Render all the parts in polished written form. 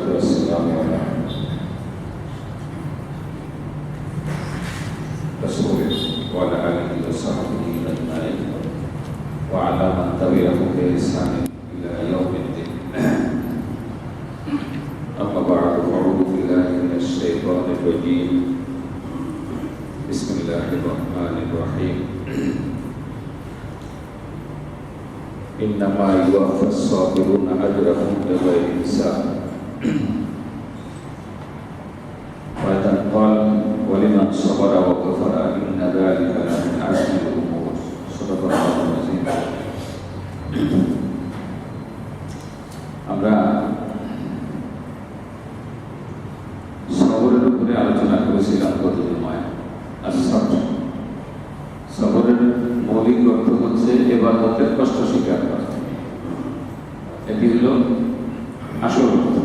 والصلاة والسلام على رسوله وعلى آله وصحبه أجمعين وعلى من تبعهم بإحسان إلى يوم الدين. أما بعد فأعوذ بالله من الشيطان الرجيم. بسم الله الرحمن الرحيم. إنما يوفى الصابرون أجرهم بغير حساب. وأيضا قال ولمن صبر وغفر إن ذلك لمن عزم الأمور. صدق الله العظيم. আমরা সবরের উপরে আলোচনা করেছিলাম গত জুমায়। সবরের মৌলিক অর্থ হচ্ছে ইবাদতের কষ্ট স্বীকার করা। এটি হলো আসল অর্থ।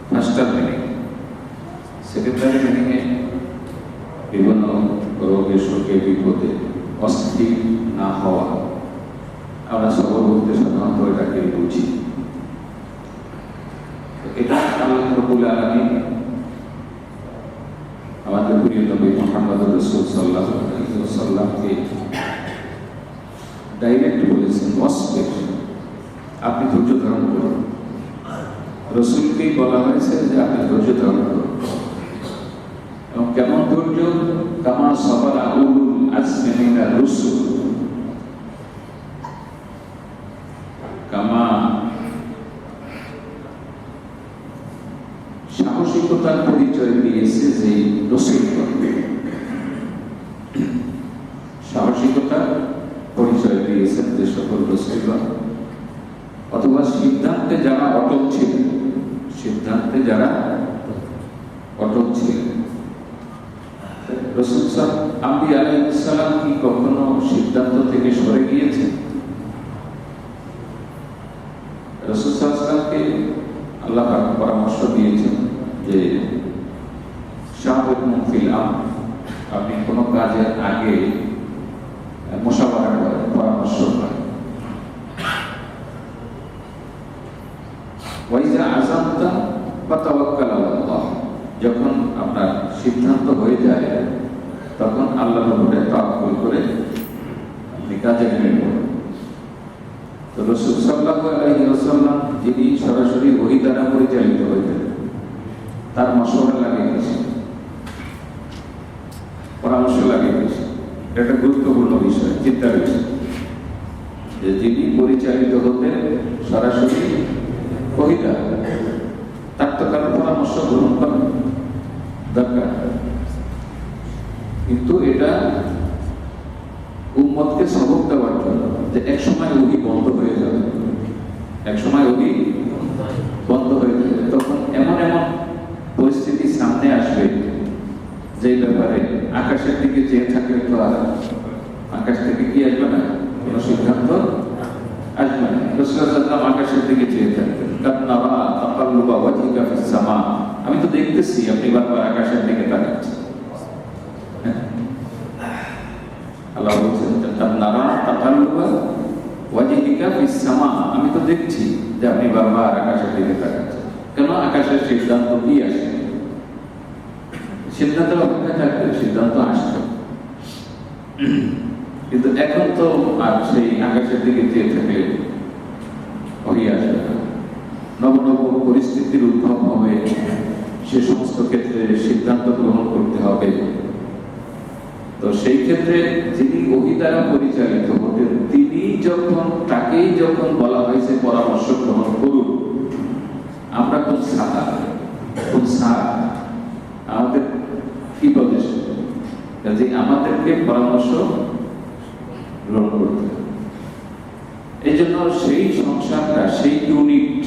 Faster meaning. সেকেন্ডারি মিনিংয়ে বিভিন্ন রোগে শোকে বিপদে অস্থির না হওয়া। আমরা সবর বলতে সাধারণত এটাকে বুঝি। এটা আল্লাহ রাব্বুল আলামিন আমাদের প্রিয় নবী মুহাম্মদ রাসূল সাল্লাল্লাহু আলাইহি ওয়াসাল্লামকে ডাইরেক্ট বলেছেন ওয়াসবির, আপনি ধৈর্য ধারণ করুন। রাসূলকেই বলা হয়েছে যে আপনি ধৈর্য ধারণ করুন। এবং কেমন ধৈর্য? কামা সাবারা উলুল আজমি মিনার রুসুল, কামা সাহসিকতার পরিচয় দিয়েছে যে রসুলগণ, সাহসিকতার পরিচয় দিয়েছেন যে সকল রসুলগণ, অথবা সিদ্ধান্তে যারা অটল ছিলেন, সিদ্ধান্তে যারা অটল ছিলেন। রাসূল আম্বিয়া আলাইহিস সালাম কি কখনো সিদ্ধান্ত থেকে সরে গিয়েছেন? রাসূল সাল্লাল্লাহু আলাইহি ওয়াসাল্লামকে আল্লাহ পাক পরামর্শ দিয়েছেন যে শাওরাতুন ফিল আমর, আপনি কোনো কাজের আগে মুশাওয়ারা করেন, পরামর্শ করেন। ওয়াইজা আযামতা ফাতাওয়াক্কাল আলাল্লাহ, যখন আপনার সিদ্ধান্ত হয়ে যায় তখন আল্লাহর উপরে তাওয়াক্কুল করে আপনি কাজে নেমে পড়ুন। তো রাসূল সাল্লাল্লাহু আলাইহি ওয়াসাল্লাম যিনি সরাসরি ওহী দ্বারা পরিচালিত হতেন, তার মশওয়ারা লাগিয়ে গেছে, পরামর্শ লাগিয়ে গেছে। এটা গুরুত্বপূর্ণ বিষয়, চিন্তার বিষয়, যে যিনি পরিচালিত হতেন সরাসরি ওহী দ্বারা, তার তো কারো পরামর্শ গ্রহণ করা দরকার। কিন্তু এটা উম্মতকে সবক দেওয়ার জন্য যে এক সময় ওহী বন্ধ হয়ে যাবে, এক সময় ওহী বন্ধ হয়ে যাবে, তখন এমন এমন পরিস্থিতি সামনে আসবে যে ব্যাপারে আকাশের দিকে চেয়ে থাকলে তো আর আকাশ থেকে কি আসবে না, কোনো সিদ্ধান্ত আসবে না। রাসূলুল্লাহ সাল্লাল্লাহু আলাইহি ওয়াসাল্লাম আকাশের দিকে চেয়ে থাকতেন। কান্নারা তাকাল্লুবা ওয়াজহিকা ফিস সামা, আমি তো দেখতেছি আপনি বারবার আকাশের দিকে তাকাচ্ছেন। আল্লাহ বলছেন কান্নারা তাকাল্লুবা ওয়াজহিকা ফিস সামা, আমি তো দেখছি যে আপনি বারবার আকাশের দিকে তাকাচ্ছেন। কেন? আকাশের সিদ্ধান্ত কি আসে, সিদ্ধান্ত অপেক্ষা থাকবে, সিদ্ধান্ত আসছে। কিন্তু এখন তো আর সেই আকাশের দিকে চেয়ে থাকে ওহী আসবে না। নব নব পরিস্থিতির উদ্ভব হবে, সে সমস্ত ক্ষেত্রে সিদ্ধান্ত গ্রহণ করতে হবে। তো সেই ক্ষেত্রে যিনি ওহী দ্বারা পরিচালিত হতেন, তিনি যখন, তাকেই যখন বলা হয়েছে পরামর্শ গ্রহণ করুন, আমরা কোন সাদা কোন সার, আমাদের কি প্রদেশ, কাজে আমাদেরকে পরামর্শ গ্রহণ করতে হবে। এই জন্য সেই সংসারটা, সেই ইউনিট,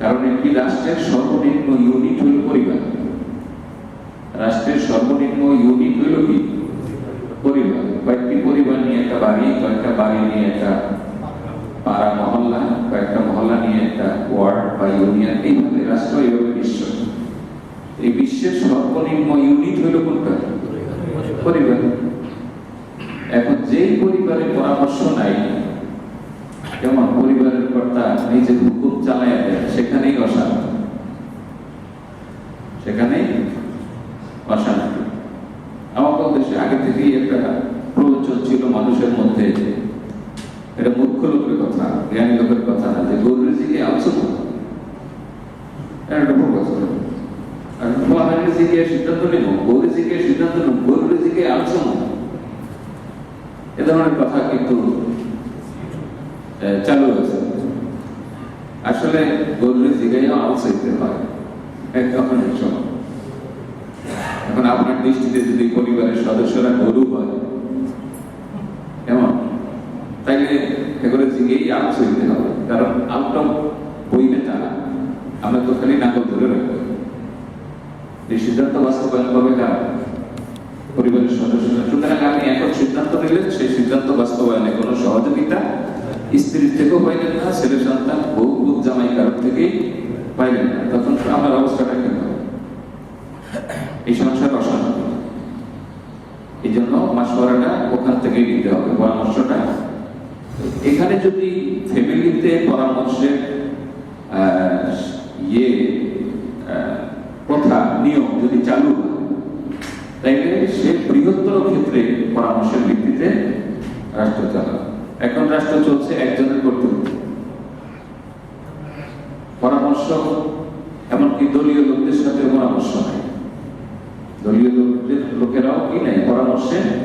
কারণ একটি রাষ্ট্রের সর্বনিম্ন ইউনিট হল পরিবার। রাষ্ট্রের সর্বনিম্ন ইউনিট হল কি? পরিবার। কয়েকটি পরিবার নিয়ে একটা বাড়ি, কয়েকটা বাড়ি নিয়ে একটা পাড়া মহল্লা, কয়েকটা মহল্লা নিয়ে একটা ওয়ার্ড বা ইউনিয়ন, এইভাবে রাষ্ট্র, এইভাবে বিশ্ব। এই বিশ্বের সর্বনিম্ন ইউনিট হল কোনটা? পরিবার। এখন যেই পরিবারের পরামর্শ নাই, কেমন পরিবারের সৃষ্টিকর্তা নিজের হুকুম চালায় দেন, সেখানেই অশান্তি, সেখানেই অশান্তি। আমাদের দেশে আগে থেকেই একটা প্রবচন ছিল মানুষের মধ্যে, এটা মূর্খ লোকের কথা, জ্ঞানী লোকের কথা না, যে গরু রিজিকে আলসো একটা প্রবচন। আর ফলাহার রিজিকে সিদ্ধান্ত নেব, গরু রিজিকে সিদ্ধান্ত নেব, গরু রিজিকে আলসো এ ধরনের কথা কিন্তু চালু হয়েছে। আসলে গরু রিজিকে আলসাইতে হয় একদম সময়। এখন আপনার দৃষ্টিতে যদি পরিবারের সদস্যরা গরু হয় এমন, তাইলে এগুলো জিগেই আলস হইতে হবে, কারণ আলটা বইবে তারা, আমরা তো খালি নাকল ধরে রাখবো। এই সিদ্ধান্ত বাস্তবায়ন করবে কারা? পরিবারের সদস্যরা। সুতরাং আপনি এখন সিদ্ধান্ত নিলেন, সেই সিদ্ধান্ত বাস্তবায়নে কোনো সহযোগিতা স্ত্রীর থেকেও পাইলেন না, ছেলে সন্তান বউ জামাই কারোর থেকেই পাইলেন না, তখন আমার অবস্থাটা কেন? এই সংসার অশান্তি। এই জন্য মাসওয়ারাটা ওখান থেকেই নিতে হবে, পরামর্শটা। এখানে যদি ফ্যামিলিতে পরামর্শের প্রথা নিয়ম যদি চালু হয়, তাইলে সে বৃহত্তর ক্ষেত্রে পরামর্শের ভিত্তিতে রাষ্ট্র চালাবে। এখন রাষ্ট্র চলছে একজনের কর্তৃত্বে, পরামর্শ এমনকি দলীয় লোকদের সাথে পরামর্শ নাই, দলীয় লোকেরাও কি নাই পরামর্শে নাই।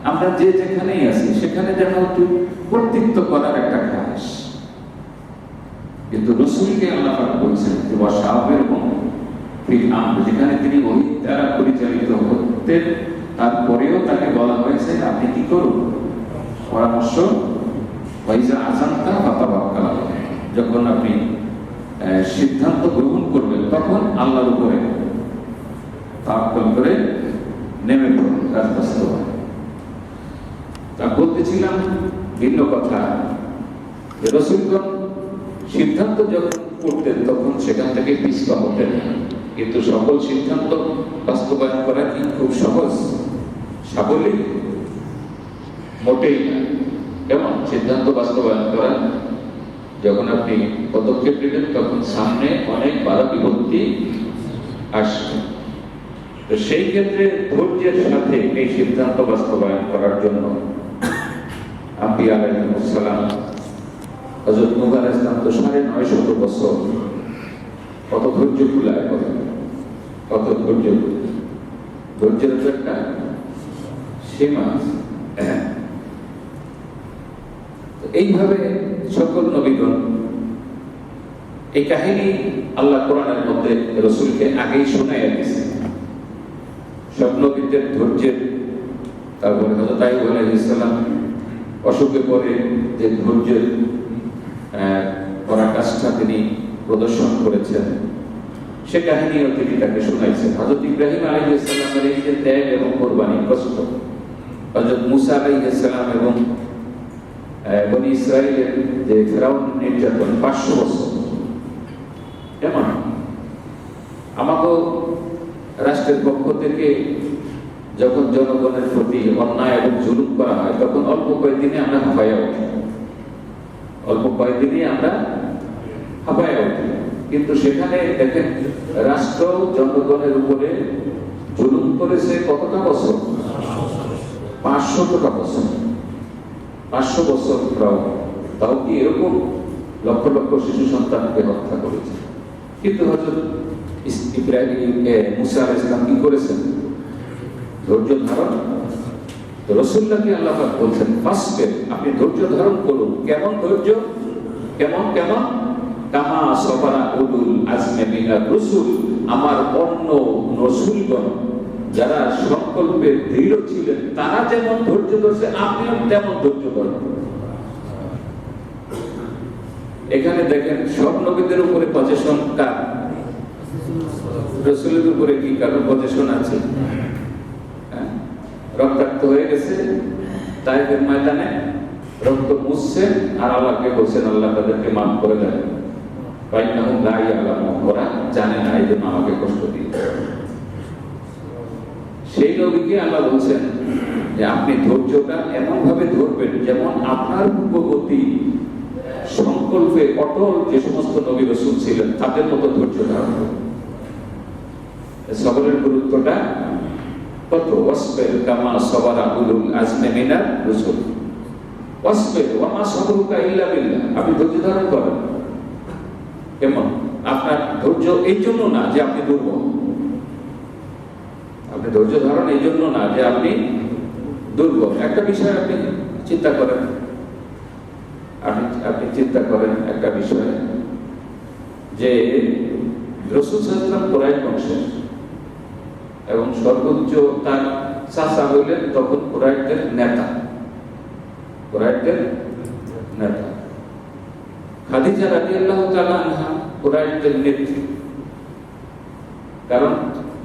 আমরা যে যেখানেই আছি সেখানে যেন একটু কর্তৃত্ব করার একটা খাস, কিন্তু রসুলকে আল্লাহ পাক বলছেন যে ওয়াশাবের যেখানে তিনি ওহী দ্বারা পরিচালিত হতেন, তারপরেও তাকে বলা হয়েছে আপনি কি করুন পরামর্শ, ওয়াইজা আযানতা ফাতাওয়াক্কাল, যখন আপনি সিদ্ধান্ত গ্রহণ করবেন তখন আল্লাহর উপরে তাওয়াক্কুল করে নেমে পড়ুন, কাজ বাস্তবায়ন। তা বলতেছিলাম ভিন্ন কথা, রাসূলগণ সিদ্ধান্ত যখন করতেন তখন সেখান থেকে পিছপা হতেন, কিন্তু সকল সিদ্ধান্ত বাস্তবায়ন করা কি খুব সহজ সাবলীল? মোটেই না। কেমন সিদ্ধান্ত বাস্তবায়ন করা? যখন আপনি পদক্ষেপ নেবেন তখন সামনে অনেক বাধা বিপত্তি আসবে। তো সেই ক্ষেত্রে ধৈর্যের সাথে এই সিদ্ধান্ত বাস্তবায়ন করার জন্য আম্বিয়া আলাইহিস সালাম, হযরত নূহ আলাইহিস সালাম তো ৯৫০ বছর, কত ধৈর্য কুলায়, কত ধৈর্য, ধৈর্যের তো একটা সীমা। এইভাবে সকল নবীগণ, এই কাহিনী আল্লাহ কোরআনের মধ্যে রাসূলকে আগেই শোনাইয়া দিয়েছে, সব নবীদের ধৈর্যের। তারপরে হযরত আইয়ুব আলাইহিস সালাম অসুখে পড়ে যে ধৈর্যের পরাকাষ্ঠা তিনি প্রদর্শন করেছেন, সে কাহিনীও তিনি তাকে শোনাইছেন। হযরত ইব্রাহিম আলাইহিস সালামের এই যে ত্যাগ এবং কোরবানি কষ্ট, হযরত মুসা আলাইহিস সালাম এবং বনি ইসরাইলের যে ফেরাউন নির্যাতন ৫০০ বছর, এমন আমাকে রাষ্ট্রের পক্ষ থেকে যখন জনগণের প্রতি অন্যায় এবং জুলুম করা হয় তখন অল্প কয়েকদিনে আমরা হাঁপাইয়া উঠি, অল্প কয়েকদিনই আমরা হাঁপাইয়া উঠি। কিন্তু সেখানে দেখেন রাষ্ট্র জনগণের উপরে জুলুম করেছে কতটা বছর? ৫০০টা বছর, ৫০০ বছর প্রায়। তাও কি এরকম লক্ষ লক্ষ শিশু সন্তানকে হত্যা করেছে। কিন্তু হযরত ইব্রাহিম মুসা আলাইহিস সালাম কি করেছেন? ধৈর্য ধারণ। তো রাসূলুল্লাহকে আল্লাহ পাক বলছেন ফাসবির, আপনি ধৈর্য ধারণ করুন। কেমন ধৈর্য? কেমন কেমন? কামা সাবারা উলুল আজমি মিনার রাসূল, আমার অন্য রাসূলগণ যারা সংকল্পে দৃঢ় ছিলেন তারা যেমন ধৈর্য ধরছে আপনিও তেমন ধৈর্য ধরুন। এখানে দেখেন সব নবীদের উপরে পজেশন কার? রাসূলের উপরে কি কারো পজেশন আছে? রক্তাক্ত হয়ে গেছে তাইফের ময়দানে, রক্ত মুছছে আর আল্লাহকে বলছেন আল্লাহ তাদেরকে মাফ করে দেন, বাইনাহুম লা ইয়ালামুন, ওরা জানে না এই জন্য আমাকে কষ্ট দিয়েছে। সেই নবীকে আল্লাহ বলছেন যে আপনি ধৈর্যটা এমন ভাবে ধরবেন যেমন আপনার পূর্ববর্তী সংকল্পে অটল যে সমস্ত নবী রাসূল ছিলেন তাদের মতো ধৈর্য ধারণ করুন। সবরের গুরুত্বটা কত! ওয়াসবির কামা সাবারা উলুল আজমি মিনার রাসূল। ওয়াসবির ওয়া মা সাবরুকা ইল্লা বিল্লাহ। আপনি ধৈর্য ধারণ করেন। কেমন? আপনার ধৈর্য এই জন্য না যে আপনি দুর্বল। আপনি ধৈর্য ধারণ এই জন্য না যে আপনি দুর্বল। একটা বিষয় আপনি চিন্তা করেন, আপনি চিন্তা করেন একটা বিষয় যে রাসূল সাল্লাল্লাহু আলাইহি ওয়াসাল্লাম কুরাইশ বংশের এবং সর্বোচ্চ তার চাচা হইলেন তখন কুরাইশদের নেতা। কুরাইশদের নেতা খাদিজা রাদিয়াল্লাহু তাআলা আনহা কুরাইশদের নেত্রী। কারণ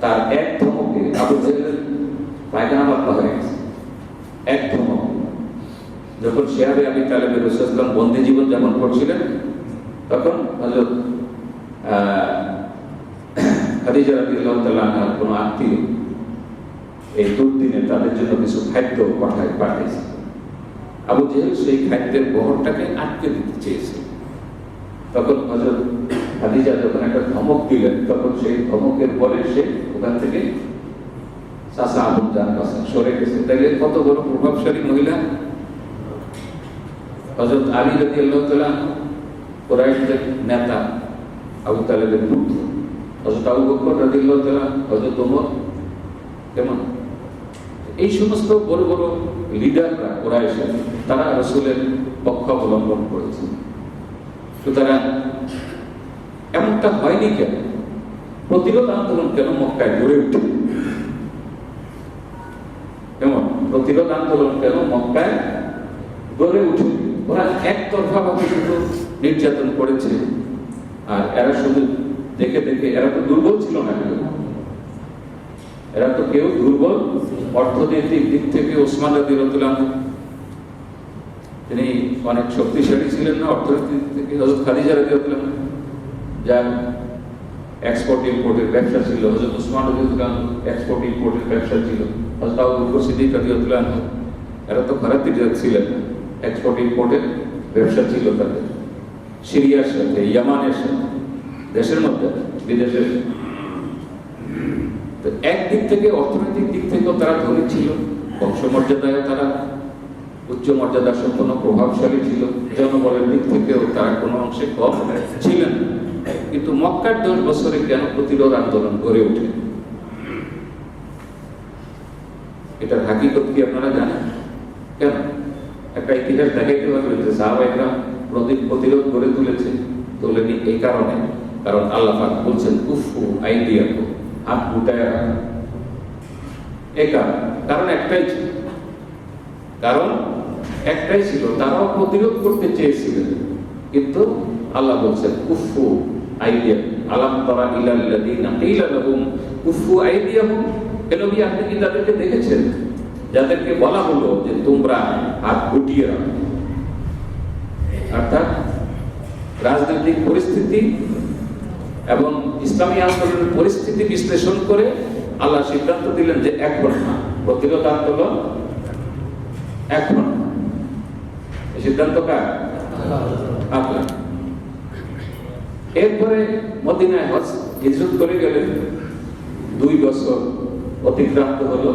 তার এক ধমকে আবু জেহেলের পায়খানা পাতলা হয়ে গেছে। এক ধমক, যখন শেয়ারে আবি তালেবের রাসূল সাল্লাল্লাহু আলাইহি ওয়াসাল্লাম বন্দী জীবন যাপন করছিলেন তখন হযরত খাদিজা রাদিয়াল্লাহু তাআলা আনহার কোন আত্মীয় এই দুর্দিনে তাদের জন্য কিছু খাদ্য পাঠিয়েছে। আবু জেহেল সেই খাদ্যের বহরটাকে আটকে দিতে চেয়েছে। তখন হযরত খাদিজা যখন একটা ধমক দিলেন তখন সেই ধমকের পরে সে ওখান থেকে চাচা আবু জান কাছে সরে গেছে। তাইলে কত বড় প্রভাবশালী মহিলা! হযরত আলী রাদিয়াল্লাহু তাআলা কুরাইশদের নেতা, আবু তালেবের পুত্র। হযরত আবু বকর রাদিয়াল্লাহু তাআলা, হযরত ওমর, কেমন এই সমস্ত বড় বড় লিডাররা কুরাইশের, তারা রাসূলের পক্ষ অবলম্বন করেছে। সুতরাং এমনটা হয়নি কেন? প্রতিরোধ আন্দোলন কেন মক্কায় গড়ে উঠে? কেমন প্রতিরোধ আন্দোলন কেন মক্কায় গড়ে উঠে? ওরা একতরফা ভাবে শুধু নির্যাতন করেছে। আর এরা শুধু দেখে দেখে, এরা তো দুর্বল ছিল না কেউ, এরা তো কেউ দুর্বল অর্থনৈতিক দিক থেকে। ওসমান রাদিয়াল্লাহু আনহু তিনি অনেক শক্তিশালী ছিলেন না অর্থনৈতিক দিক থেকে। হযরত খাদিজা রাদিয়াল্লাহু আনহা যার এক্সপোর্ট ইম্পোর্টের ব্যবসা ছিল, হযরত ওসমান রাদিয়াল্লাহু আনহু এক্সপোর্ট ইম্পোর্টের ব্যবসা ছিল, হযরত আবু বকর সিদ্দিক রাদিয়াল্লাহু আনহু এরা তো খারাপ দিকে ছিলেন না, এক্সপোর্ট ইম্পোর্টের ব্যবসা ছিল তাদের সিরিয়ার সাথে, ইয়ামানের সাথে, দেশের মধ্যে বিদেশের। তো একদিক থেকে অর্থনৈতিক দিক থেকেও তারা ধনী ছিল, বংশমর্যাদায় তারা উচ্চ মর্যাদা সম্পন্ন প্রভাবশালী ছিল, জনবলের দিক থেকেও তারা কোনো অংশে কম ছিলেন। কিন্তু মক্কার 10 বছরে কেন প্রতিরোধ আন্দোলন গড়ে ওঠে? এটার হাকিকত কি আপনারা জানেন? কেন? একটা ইতিহাস দেখাইতে পারবে যে সাহাবায়ে প্রতিরোধ গড়ে তোলেনি এই কারণে, কারণ আল্লাহ পাক বলছেন কুফু আইদিয়াকুম, হাত গুটায় রাখো। এই কারণ একটাই ছিল, তারাও প্রতিরোধ করতে চেয়েছিলেন, কিন্তু আল্লাহ বলছেন কুফু আইদিয়াকুম। আলাম তারা ইলাল্লাযিনা কিলা লাহুম কুফু আইদিয়াহুম। নবী, আপনি কি তাদেরকে দেখেছেন যাদেরকে বলা হলো যে তোমরা হাত গুটিয়ে রাখো? অর্থাৎ রাজনৈতিক পরিস্থিতি এবং ইসলামী আন্দোলনের পরিস্থিতি বিশ্লেষণ করে আল্লাহ সিদ্ধান্ত দিলেন যে এখন না, প্রতিরোধ আন্দোলন এখন। সিদ্ধান্ত কার? আল্লাহ। এরপরে মদিনায় হিজরত করে গেলেন, 2 বছর অতিক্রান্ত হলো।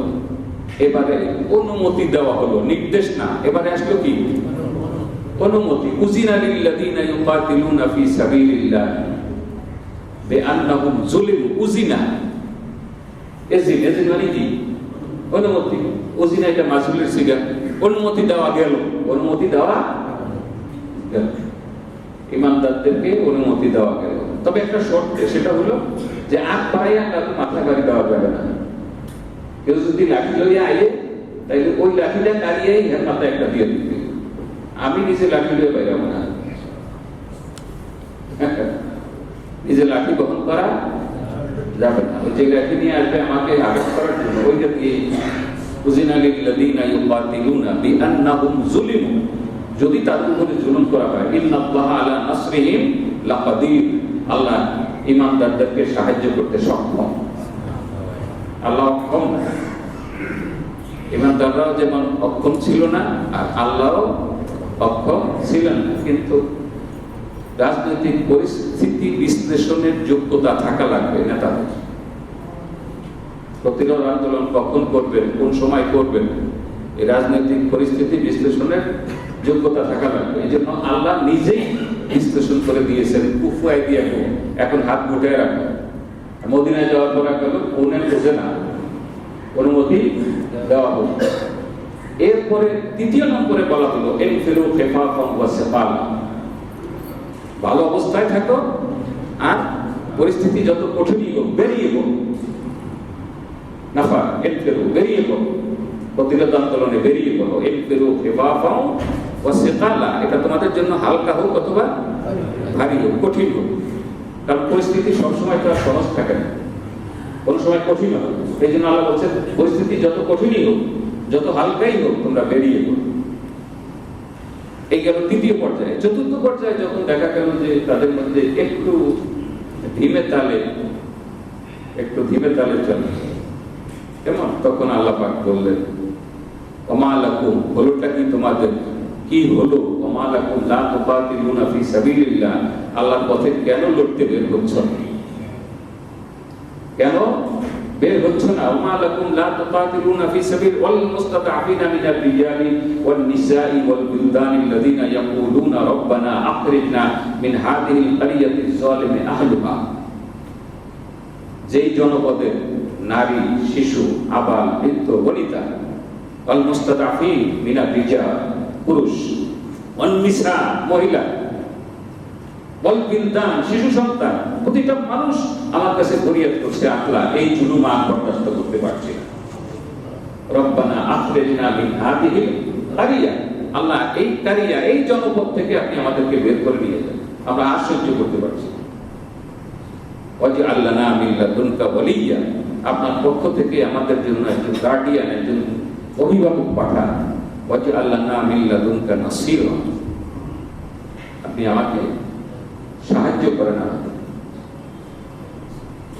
এবারে অনুমতি দেওয়া হলো, নির্দেশ না, এবারে আসলো কি? অনুমতি। উযিনা লিল্লাযিনা ইউকাতিলুনা ফি সাবিলিল্লাহ বিআন্নাহুম যুলিমু। উযিনা, এজিন মানে কি? অনুমতি। উযিনা এটা মাসউলের সিগা। অনুমতি দেওয়া গেল, অনুমতি দেওয়া গেল, ইমানদারদেরকে অনুমতি দেওয়া গেল। তবে একটা শর্তে, সেটা হলো যে আগ বাড়াইয়া কারো মাথা গাড়ি দেওয়া যাবে না। কেউ যদি লাঠি লইয়া আইয়ে তাইলে ওই লাঠিটা দাঁড়িয়েই মাথায় একটা দিয়ে দিতে। আমি নিজে লাঠি লইয়া বাইরাবো না, নিজে লাঠি বহন করা যাবে না। ওই যে লাঠি নিয়ে আসবে আমাকে আঘাত করার জন্য, ওইটা দিয়ে। উযিনা লিল্লাযিনা ইউকাতিলুনা বিআন্নাহুম যুলিমু, যদি তাদের উপরে জুলুম করা হয়। ইন্নাল্লাহা আলা নাসরিহিম লাকাদির, আল্লাহ ঈমানদারদেরকে সাহায্য করতে সক্ষম। আল্লাহ অক্ষম না। ঈমানদাররাও যেমন অক্ষম ছিল না, আর আল্লাহও অক্ষম ছিলেন না। কিন্তু রাজনৈতিক পরিস্থিতি বিশ্লেষণের যোগ্যতা থাকা লাগবে নেতাদের। প্রতিরোধ আন্দোলন কখন করবেন, কোন সময় করবেন, এই রাজনৈতিক পরিস্থিতি বিশ্লেষণের যোগ্যতা থাকা লাগবে। এই জন্য আল্লাহ নিজেই বিশ্লেষণ করে দিয়েছেন, কুফুয়াই দিয়ে এখন হাত গুটায় রাখো। মদিনায় যাওয়ার পর গেল কোনের বোঝে না, অনুমতি দেওয়া হলো। এরপরে তৃতীয় নম্বরে বলা হলো এনফিরু খিফাফান ওয়া সিকালা, ভালো অবস্থায় থাকো আর পরিস্থিতি যত কঠিনই হোক বেরিয়ে পড়ো। নাফা এনফিরু, বেরিয়ে পড়ো, প্রতিরোধ আন্দোলনে বেরিয়ে পড়ো। এনফিরু খিফাফান ওয়া সিকালা, এটা তোমাদের জন্য হালকা হোক অথবা ভারী হোক, কঠিন হোক। কারণ পরিস্থিতি সবসময় তো আর সহজ থাকে না, কোন সময় কঠিন হবে। এই জন্য আল্লাহ বলছেন পরিস্থিতি যত কঠিনই হোক, যত হালকাই হোক, তোমরা বেরিয়ে পড়ো। এই গেল তৃতীয় পর্যায়ে। চতুর্থ পর্যায়ে যখন দেখা গেল যে তাদের মধ্যে একটু ধীমে তালে চলে, কেমন, তখন আল্লাহ পাক বললেন ওমা লাকুম, হলোটা কি তোমাদের, কি হলো, ওমা লাকুম লা তুকাতিলুনা ফি সাবিলিল্লাহ, আল্লাহর পথে কেন লড়তে বের হচ্ছ না, কেন বের হচ্ছ না? ওমা লাকুম লা তুকাতিলুনা ফি সাবিল ওয়াল মুস্তাদআফিনা মিনার রিজালি ওয়ান নিসাই ওয়াল বিলদানি আল্লাযিনা ইয়াকুলুনা রাব্বানা আখরিজনা মিন হাযিহিল ক্বরিয়াতিজ যালিমি আহলুহা, যেই জনপদের নারী, শিশু, আবাল, বৃদ্ধ, বনিতা, ওয়াল মুস্তাদআফিন মিনার রিজাল, পুরুষ, ওয়ান নিসা, মহিলা, ওয়াল বিলদান, শিশু সন্তান, প্রতিটা মানুষ আমার কাছে ফরিয়াদ করছে, আল্লাহ এই জুলুম আর বরদাস্ত করতে পারছি না। রব্বানা আখরিজনা মিন হাযিহিল ক্বরিয়া, আল্লাহ এই কারিয়া, এই জনপদ থেকে আপনি আমাদেরকে বের করে নিয়ে যান, আমরা আর সহ্য করতে পারছি না। ওয়াজআল লানা মিন লাদুনকা ওয়ালিয়্যা, আপনার পক্ষ থেকে আমাদের জন্য একজন গার্ডিয়ান, একজন অভিভাবক পাঠান। ওয়াজআল লানা মিন লাদুনকা নাসীরা, আপনি আমাকে সাহায্য করেন।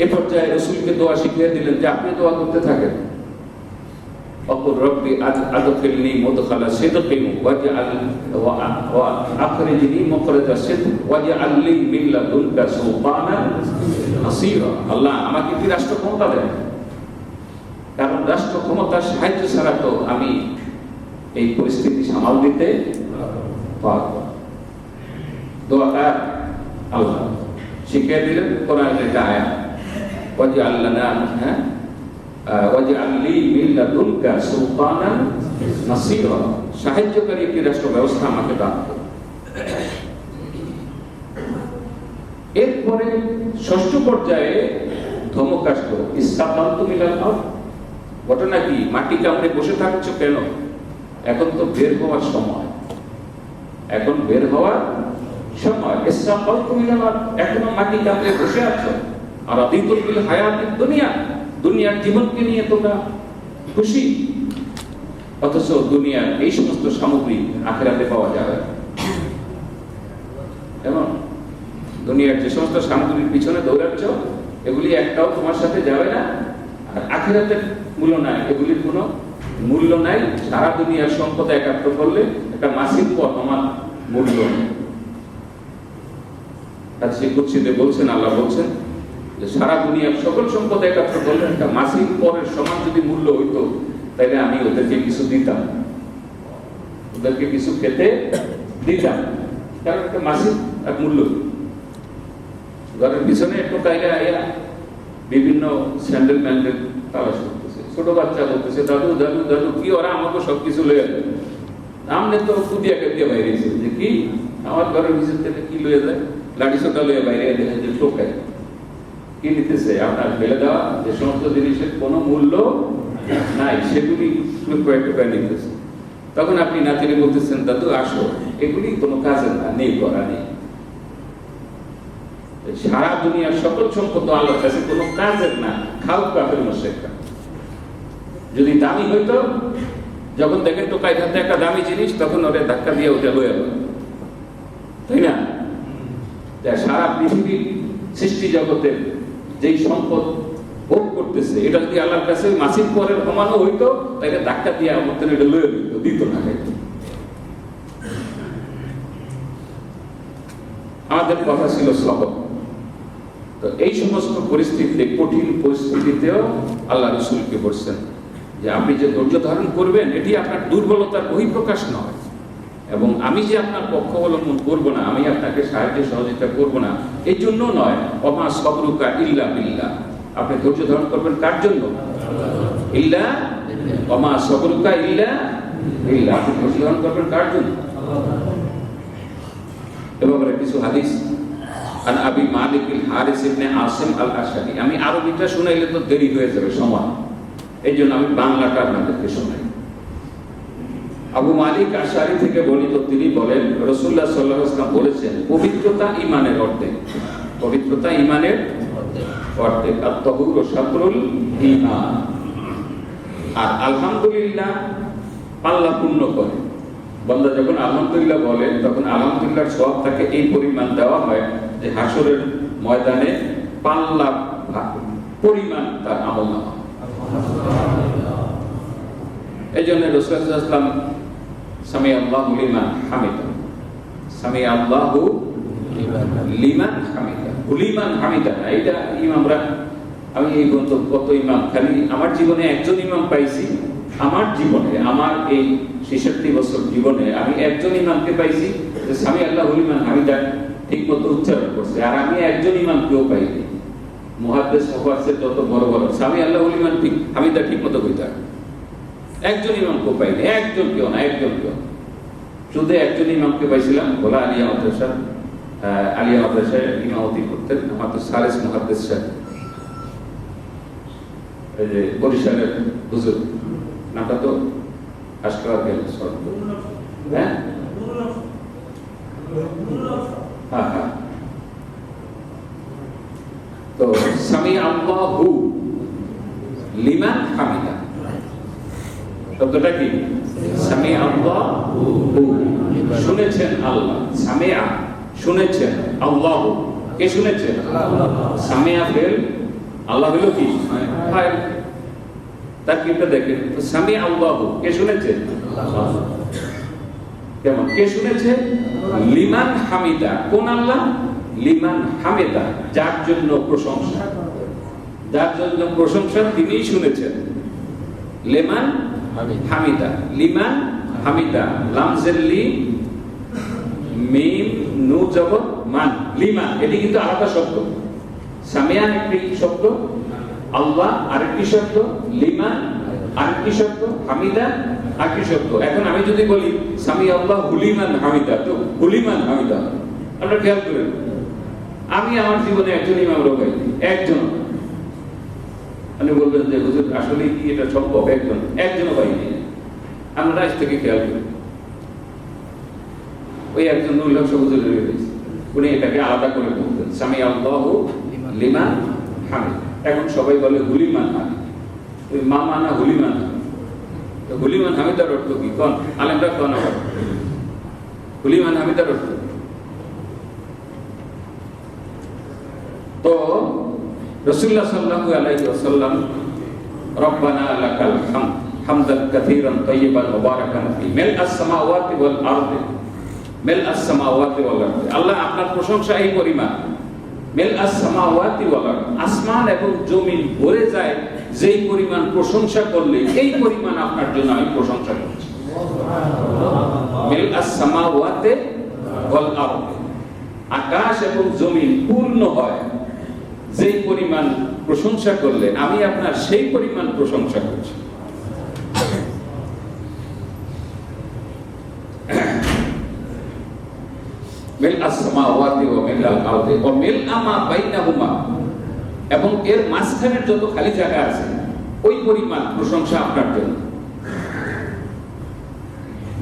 এ পর্যায়ে রাসূলকে দোয়া শিখিয়ে দিলেন যে আপনি দোয়া করতে থাকেন। অকুল রব্বি আদখিলনি মুদখালা সিদকিন ওয়াজআল ওয়া আখরিজনি মুখরাজা সিদক ওয়াজআল লি মিন লাদুনকা সুলতানান নাসীরা, আল্লাহ আমাকে কি রাষ্ট্র ক্ষমতা দেন, কারণ রাষ্ট্র ক্ষমতার সাহায্য ছাড়া তো আমি এই পরিস্থিতি সামাল দিতে পারব না। দোয়াটা আল্লাহ শিখিয়ে দিলেন, কোরআনের একটা আয়াত, ওয়াজআল লানা ওয়াজআল লি মিন লাদুনকা সুলতানান নাসীরা, সাহায্যকারী একটি রাষ্ট্র ব্যবস্থা আমাকে দান করুন। এরপরে ষষ্ঠ পর্যায়ে ধমক আসলো, ইসতাকালতু মিনাল আরদ, ঘটনা কি, মাটি কামড়ে বসে থাকছো কেন, এখন তো বের হওয়ার সময়, এখন বের হওয়ার সময়। ইসতাকালতু মিনাল আরদ, এখনো মাটি কামড়ে বসে আছো। আর আদিতুল বিল হায়াতিদ দুনিয়া, দুনিয়ার জীবনকে নিয়ে তোমরা খুশি, অথচ দুনিয়ার এই সমস্ত সামগ্রী আখিরাতে পাওয়া যাবে। এবং দুনিয়ার যে সমস্ত সামগ্রীর পিছনে দৌড়াচ্ছ, এগুলি একটাও তোমার সাথে যাবে না, আর আখিরাতের মূল্য নাই, এগুলির কোনো মূল্য নাই। সারা দুনিয়ার সম্পদ একাত্র করলে একটা মাসিক পথ আমার মূল্য নেই। আর সেই কুরসিতে বলছেন, আল্লাহ বলছেন যে সারা দুনিয়ার সকল সম্পদ একাত্র করলে একটা মাসিক পরের সমান যদি মূল্য হইতো, তাহলে আমি ওদেরকে কিছু দিতাম, ওদেরকে কিছু খেতে দিতাম, কারণ একটা মাসিক এক মূল্য। ঘরের পিছনে একটু কায়দা আয়া বিভিন্ন স্যান্ডেল ম্যান্ডেল তালাশ করতেছে, ছোট বাচ্চা বলতেছে দাদু দাদু দাদু, কি ওরা আমাকে সবকিছু লয়ে যায়, আমনে তো কুদিয়া কাদিয়া বাইরে যে কি আমার ঘরের ভিতর থেকে কি লয়ে যায়, লাঠি ছোটা লয়ে বাইরে দেখা যায় টোকায়, কি নিতেছে আপনার ফেলে দেওয়া যে সমস্ত জিনিসের কোনো মূল্য নাই, সেগুলি কয়েকটা নিতেছে। তখন আপনি নাতিরে বলতেছেন দাদু আসো, এগুলি কোনো কাজের না, নেই করা নেই। সারা দুনিয়ার সকল সম্পদ আল্লাহর কাছে কোনো কাজের না, খাও কাফের মুশরিকরা। যদি দামি হইতো, যখন দেখেন টোকাই হাতে একটা দামি জিনিস, তখন ওরে ধাক্কা দিয়ে ওটা লয়ে গেল, তাই না? সারা পৃথিবীর সৃষ্টি জগতের যেই সম্পদ ভোগ করতেছে, এটা যদি আল্লাহর কাছে মাসিক পরের সমানও হইতো, তাহলে ধাক্কা দিয়ে আমার এটা লয়ে দিত না। আমাদের কথা ছিল সবর। তো এই সমস্ত পরিস্থিতিতে, কঠিন পরিস্থিতিতেও আল্লাহ রাসূলকে বলছেন যে আপনি যে ধৈর্য ধারণ করবেন এটি আপনার দুর্বলতার বহিঃপ্রকাশ নয়, এবং আমি যে আপনার পক্ষ অবলম্বন করবো না, আমি আপনাকে সাহায্য সহযোগিতা করবো না, এই জন্য নয়। ওমা সবরুকা ইল্লা বিল্লাহ, আপনি ধৈর্য ধারণ করবেন কার জন্য? ইল্লা, ওমা সবরুকা ইল্লা বিল্লাহ, আপনি ধৈর্য ধারণ করবেন কার জন্য? এবারে কিছু হাদিস আন আবি মালিক আল হারিস ইবনে আসিম আল আশআরি। আমি আরবিটা শুনাইলে তো দেরি হয়ে যাবে সময়, এই জন্য আমি বাংলাটা আপনাদেরকে শোনাই। আবু মালিক আশআরি থেকে বর্ণিত, তিনি বলেন রাসূলুল্লাহ সাল্লাল্লাহু আলাইহি ওয়াসাল্লাম বলেছেন, পবিত্রতা ঈমানের অর্ধেক। পবিত্রতা ঈমানের অর্ধেক। আত-তাহুর শাতরুল ঈমান। আর আলহামদুলিল্লাহ পাল্লা পূর্ণ করে। বান্দা যখন আলহামদুলিল্লাহ বলেন তখন আলহামদুলিল্লাহর সওয়াব তাকে এই পরিমাণ দেওয়া হয় যে হাসরের ময়দানে পাল্লা পরিমাণ তার আমলনামা। এই জন্য রাসূলুল্লাহ সাল্লাল্লাহু আলাইহি ওয়াসাল্লাম সামি আল্লাহু লিমান হামিদা, সামি আল্লাহু লিমান হামিদা, লিমান হামিদা। এইটা ইমামরা, আমি এই কত ইমাম, খালি আমার জীবনে একজন ইমাম পাইছি। আমার জীবনে, আমার এই ৬৬ বছর জীবনে আমি একজন ইমামকে পাইছি যে সামি আল্লাহু লিমান হামিদা ঠিক মতো উচ্চারণ করছে, আর আমি একজন ইমামকেও পাইনি। মুহাদ্দিস মুফাসসির যত বড় বড় সামি আল্লাহু লিমান হামিদা ঠিক মতো কইতা, একজন ইমামকেও পাইনি, একজন কেউ না, একজন কেউ। শুধু একজন ইমামকে পাইছিলাম, বলা আলিয়া মাদ্রাসা, আলিয়া মাদ্রাসায় ইমামতি করতেন আমাদের সালেস মুহাদ্দিস সাহেব, এই যে বরিশালের হুজুর, নামটা তো আশকার গেল, হ্যাঁ হ্যাঁ। তো সামি আল্লাহু লিমান হামিদা শব্দটা কি? সামি আল্লাহু, শুনেছেন আল্লাহ। সামিআ শুনেছেন, আল্লাহু কে শুনেছেন? সামিআ ফেল, আল্লাহ হলো কি ফাইল। তারকিবটা দেখেন, সামি আল্লাহু কে শুনেছেন? কেমন কে শুনেছে? লিমান হামিদা, কোন আল্লাহ? লিমান হামিদা, যার জন্য প্রশংসা, যার জন্য প্রশংসা তিনিই শুনেছেন। লিমান হামিদা, লিমান হামিদা, লাম জেল্লি মিম নু জবর মান, লিমান। এটি কিন্তু আলাদা শব্দ। সামিয়া একটি শব্দ, আল্লাহ আরেকটি শব্দ, লিমান আরেকটি শব্দ, হামিদা আরেকটি শব্দ। এখন আমি যদি বলি সামি আল্লাহ হুলিমান হামিদা, তো হুলিমান হামিদা, আপনারা খেয়াল করেন, আমি আমার জীবনে একজন ইমাম পাইনি, একজন। আপনি বলবেন যে হুজুর আসলে কি এটা সম্ভব? একজনও পাইনি। আমরা আজ থেকে খেয়াল করি, ওই একজন নুরুল হক হুজুর রয়েছে, উনি এটাকে আলাদা করে বলতেন সামি আল্লাহু লিমান হামিদা। এখন সবাই বলে হুলিমান হামিদ, ওই মামা না হুলিমান হামিদ। হুলিমান হামিদার অর্থ কি? কোন আলেমরা কোন হুলিমান হামিদার অর্থ? তো রাসূলুল্লাহ সাল্লাল্লাহু আলাইহি ওয়াসাল্লাম রব্বানা লাকাল হামদ হামদান কাসীরান তাইয়িবান মুবারাকান ফি মিল আস-সামাওয়াতি ওয়াল আরদি, মিল আস-সামাওয়াতি ওয়াল আরদি। আল্লাহ আপনার প্রশংসা এই পরিমাণ, মিল আস-সামাওয়াতি ওয়াল আরদি, আসমান এবং জমিন ভরে যায় যেই পরিমাণ প্রশংসা করলে এই পরিমাণ আপনার জন্য আমি প্রশংসা করছি। মিল আস-সামাওয়াতি ওয়াল আরদি, আকাশ এবং জমিন পূর্ণ হয় যেই পরিমাণ প্রশংসা করলে আমি আপনার সেই পরিমাণ প্রশংসা করছি। মিল আস-সামাওয়াতি ওয়া মিল আল-আরদি ওয়া মিল মা বাইনাহুমা, এবং এর মাঝখানের যত খালি জায়গা আছে ওই পরিমাণ প্রশংসা আপনার জন্য।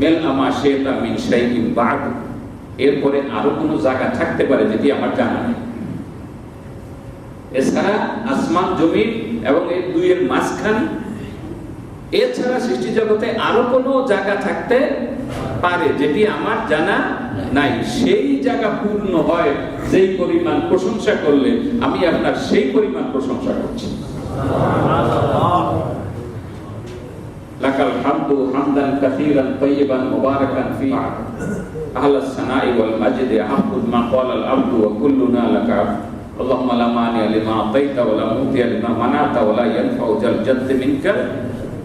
মিল মা শাইতা মিন শাইইন বা'দ, এরপরে আরো কোনো জায়গা থাকতে পারে যেটি আমার জানা নেই। এছাড়া আসমান জমিন এবং এই দুইয়ের মাঝখান, এছাড়া সৃষ্টি জগতে আরো কোনো জায়গা থাকতে পারে যেটি আমার জানা নাই। সেই জায়গা পূর্ণ হয় যেই পরিমাণ প্রশংসা করলে আমি আপনার সেই পরিমাণ প্রশংসা করছি। লাকাল হামদু হামদান কাসীরান তাইয়িবান মুবারাকান ফী আহলাস সানাই ওয়াল মাজদি আহাব্বু মা ক্বালাল আবদু ওয়া কুল্লুনা লাকা আল্লাহুম্মা লা মানি'a লিমা আতাইতা ওয়া লা মুতি'a লিমা মানা'তা ওয়া লা ইয়ানফা'ু যাল জাদ্দি মিনকাল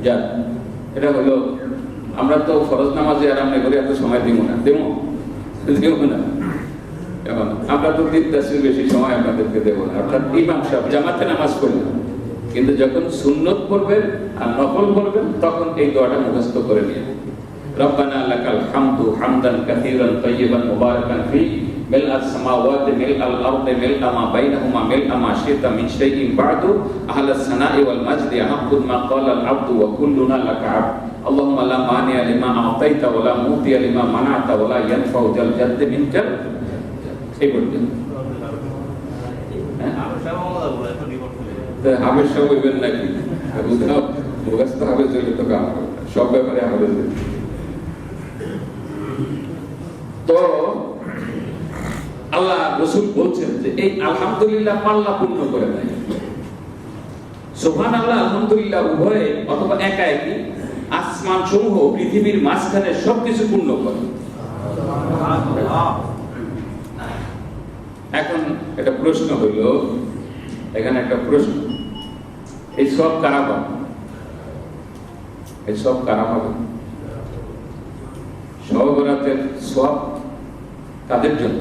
জাদ। এটা হলো, আমরা তো ফরজ নামাজে আরাম করি, এত সময় দিব না, দেব না। এখন আমরা তো দিতেছি বেশি সময় আপনাদেরকে দেব না। অর্থাৎ ইমাম সাহেব জামাতে নামাজ পড়লেন, কিন্তু যখন সুন্নত পড়বেন আর নফল পড়বেন তখন এই দোয়াটা মুখস্থ করে নিয়ে রব্বানা লাকাল হামদু হামদান কাসীরান তাইয়িবান মুবারাকান ফী মিলআস সামাওয়াতি মিলআল আরদি মিলআ মা বাইনাহুমা মিলআ মা শি'তা মিন শাইইন বা'দু আহলাস সানাই ওয়াল মাজদি আহাব্বু মা ক্বালাল আবদু ওয়া কুল্লুনা লাকা আবদ আল্লাহুম্মা লা মানি'a লিমা আতাইতা ওয়া লা মুতি'a লিমা মানা'তা ওয়া লা ইয়ানফা'ু যাল জাদ্দি মিনকাল। এই বলবেন হাবের সব হইবেন নাকি? মুখস্থ হবে চলে তো কাম সব ব্যাপারে হবে। তো আল্লাহ রাসূল বলছেন যে এই আলহামদুলিল্লাহ পাল্লা পূর্ণ করে দেয়। সুবহানাল্লাহ আলহামদুলিল্লাহ উভয়ে অথবা একা একই আসমান সমূহ পৃথিবীর মাঝখানে সবকিছু পূর্ণ করে। এখন একটা প্রশ্ন হইল, এখানে একটা প্রশ্ন, এই সব কারা পাবে? এই সব কারা পাবে? শবে বরাতের সব কাদের জন্য?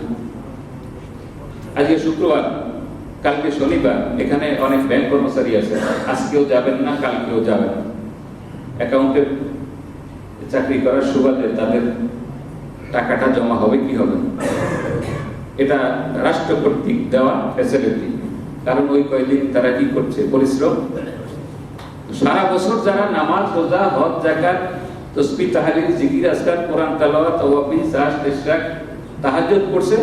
আজকে শুক্রবার, কালকে শনিবার, এখানে অনেক ব্যাংক কর্মচারী আছে, আজকেও যাবেন না, কালকেও যাবেন না। অ্যাকাউন্টের চাকরি করার সুবাদে তাদের টাকাটা জমা হবে কি হবে? এটা রাষ্ট্র কর্তৃক দেওয়া ফ্যাসিলিটি। কারণ ওই কয়েকদিন তারা কি করছে? পরিশ্রম। সারা বছর যারা নামাজ, রোজা, হজ, যাকাত, তাসবিহ, তাহলিল, জিকির, আজকার, কোরআন তেলাওয়াত, তাওয়াবিহ, সাজ, ইশরাক, তাহাজ্জুদ করছে,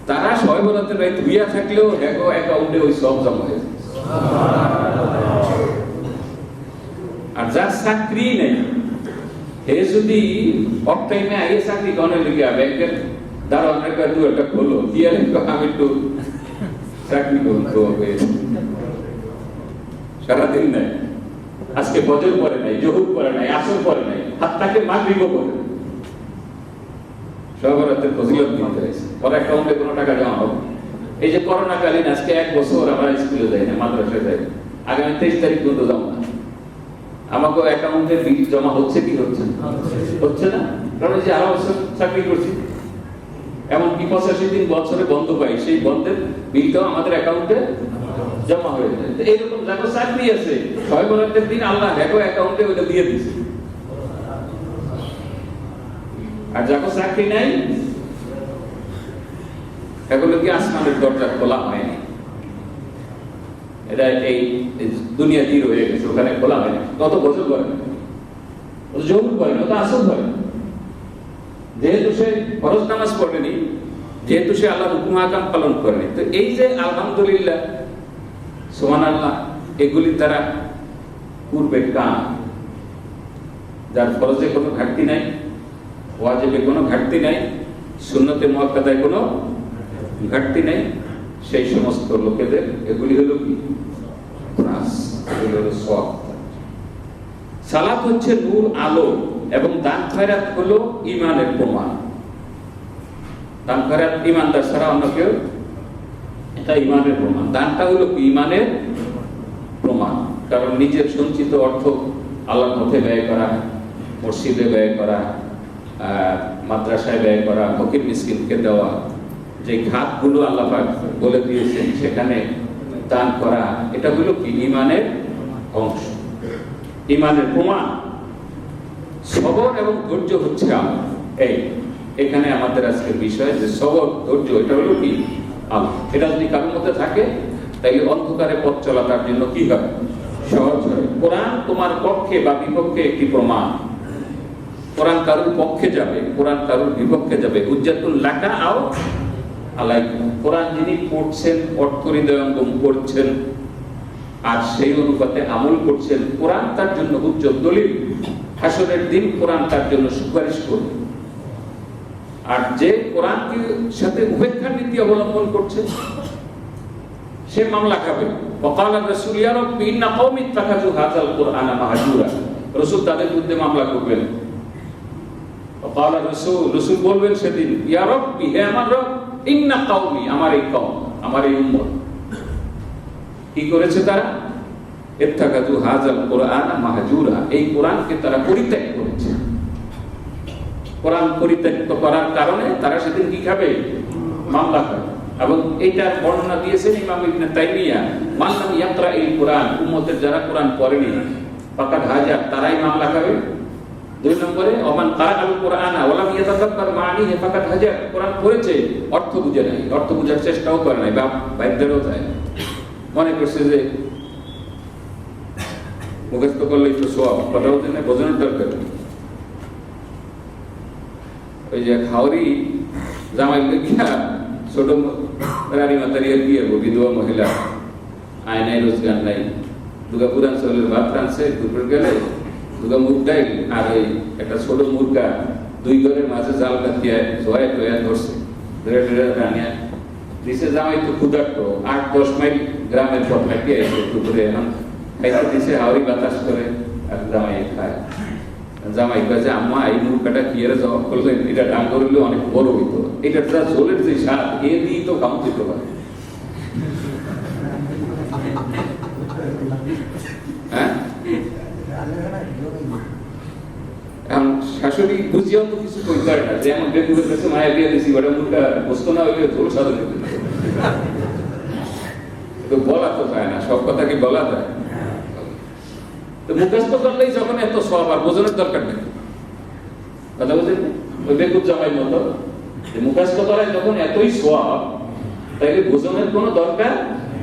তারা শবে বরাতের রাত হইয়া থাকলেও এগো অ্যাকাউন্টে ওই সব জমা হয়ে যায়। আর যার চাকরি নেই, হে যদি অফ টাইমে আইয়ে চাকরি করার লিগে ব্যাংকের দারোয়ানের কাছে একটা খোলো দিয়ে আমি একটু চাকরি করতে হবে, সারাদিন নাই, আজকে ফজর পরে নাই, জোহর পরে নাই, আসর পরে নাই, হাত্তাকে মাগরিবও পরে নাই, শবে বরাতের ফজিলত দিতে হয়েছে, ওর অ্যাকাউন্টে কোনো টাকা জমা হবে। এই যে করোনা কালীন আজকে 1 বছর আমরা স্কুলে যাই না, মাদ্রাসায় যাই না, আগামী 23 তারিখ পর্যন্ত জমা না, আমাকে অ্যাকাউন্টে বিল জমা হচ্ছে কি হচ্ছে না? হচ্ছে না। কারণ যে আরো বছর চাকরি করছি, এমনকি 85 দিন বছরে বন্ধ পাই, সেই বন্ধের বিলটাও আমাদের অ্যাকাউন্টে জমা হয়ে যায়। এইরকম যাকে চাকরি আছে, শবে বরাতের দিন আল্লাহ হ্যাকো অ্যাকাউন্টে ওটা দিয়ে দিছে। আর যাকে চাকরি নাই, এগুলো কি আসমানের দরজা খোলা হয়নি, এটা এই দুনিয়া জিরো হয়ে গেছে, ওখানে খোলা হয়নি। কত বছর পরে জহুর পরে না, তো আসর পরে, যেহেতু সে ফরজ নামাজ পড়েনি, যেহেতু সে আল্লাহর হুকুম আহকাম পালন করেনি। তো এই যে আলহামদুলিল্লাহ, সুবহানাল্লাহ, এগুলি তারা পূর্বে কাম, যার ফরজে কোনো ঘাটতি নাই, ওয়াজিবে কোনো ঘাটতি নাই, সুন্নতে মুআক্কাদায় কোনো ঘাটতি নাই, সেই সমস্ত লোকেদের এগুলি হলো কি? নাস, এগুলি হলো সওয়াব। সালাত হচ্ছে নূর, আলো, এবং দান খয়রাত হলো ঈমানের প্রমাণ। দান খয়রাত ঈমানদার ছাড়া অন্য কেউ, এটা ঈমানের প্রমাণ। দানটা হলো কি? ঈমানের প্রমাণ। কারণ নিজের সঞ্চিত অর্থ আল্লাহর পথে ব্যয় করা, মসজিদে ব্যয় করা, মাদ্রাসায় ব্যয় করা, ফকির মিসকিনকে দেওয়া, যে খাতগুলো আল্লাহ পাক বলে দিয়েছেন সেখানে দান করা, এটা হলো কি? ঈমানের অংশ, ঈমানের প্রমাণ। সবর এবং ধৈর্য হচ্ছে আমল। এখানে আমাদের আজকের বিষয় যে সবর, ধৈর্য, এটা হলো কি? আমল। এটা যদি কারোর মধ্যে থাকে, তাইলে অন্ধকারে পথ চলা তার জন্য কি হবে? সহজ হবে। কোরআন তোমার পক্ষে বা বিপক্ষে একটি প্রমাণ। কোরআন কারোর পক্ষে যাবে, কোরআন কারোর বিপক্ষে যাবে। হুজ্জাতুল লাকা আও আলাইকা। কোরআন যিনি পড়ছেন, অর্থ হৃদয়ঙ্গম করছেন, আর সেই অনুপাতে আমল করছেন, কোরআন তার জন্য হুজ্জত, দলিল। হাসরের দিন কোরআন তার জন্য সুপারিশ করবে। আর যে কোরআনকে সাথে উপেক্ষার নীতি অবলম্বন করছে, সে মামলা খাবে। ওয়াকালা রাসূল ইয়া রাব্বি ইন্না কওমি ইত্তাখাযু হাযাল কুরআনা মাহজুরা। রাসূল তাদের বিরুদ্ধে মামলা করবেন। রাসূল বলবেন সেদিন, ইয়া রাব্বি, হে আমার রব, ইন্না কওমি, আমার এই কওম, আমার এই উম্মত কি করেছে তারা? ইত্তাখাযু হাযাল কুরআনা মাহজুরা, এই কোরআনকে তারা পরিত্যাগ করেছে। কোরআন পরিত্যক্ত করার কারণে তারা সেদিন কি খাবে? মামলা খাবে। এবং এইটার বর্ণনা দিয়েছেন ইমাম ইবনে তাইমিয়া, মান লাম ইয়াকরা এই কোরআন, উম্মতের যারা কোরআন পড়েনি ফাকাদ হাজার, তারাই মামলা খাবে। 2 নম্বরে ওমান কারাআল কুরআনা ওয়া লাম ইয়াতাদাব্বার মাআনিহি ফাকাদ হাজার, কোরআন পড়েছে অর্থ বুঝে নাই, অর্থ বোঝার চেষ্টাও করে নাই, বা বাইরেও যায়, মনে করছে যে মুখস্থ করলেই তো সওয়াব, কথা বলতে না, বোঝানোর দরকার। ওই যে খাওয়ারি জামাই লেখিয়া ছোট রানী মাতারিয়া বিয়ে, বিধবা মহিলা, আয় নাই, রোজগার নাই, দুগা পুরান চাউলের ভাত রাঁধছে, দুপুর গেলে দুগা মুগ ডাইল আর ওই একটা ছোট মুরগা 2 ঘরের মাঝে জাল কাটিয়া জয় টয়া ধরছে, ধরে ধরে রানিয়া দিছে। জামাই তো ক্ষুধার্ত, 8-10 মাইল গ্রামের পথ হাঁটিয়ে এসে দুপুরে এখন খাইতে দিছে, হাওড়ি বাতাস করে আর জামাই খায়। জামাই কাছে আম্মা এই মুরগাটা কি এর জবাব করলেন, এটা ডাল করলে অনেক বড় হইতো, এটা যা ঝোলের যে স্বাদ এ দিয়ে তো খাওয়া যেতে পারে। হ্যাঁ, এখন শাশুড়ি বুঝিয়াও তো কিছু কইতে পারে না, যে এমন বেগুনের কাছে মায়া দিয়ে দিছি, ওটা মুরগা বস্তু না হইলে ঝোল স্বাদ হইতে তো বলা তো যায় না, সব কথা কি বলা যায়? তো মুখস্থ করলেই যখন এত সওয়াব, আর বোঝানোর দরকার নেই, কথা বুঝলেন? ওই বেকুব জামাই মতো মুখস্থ করায় যখন এতই সওয়াব, তাইলে বোঝানোর কোনো দরকার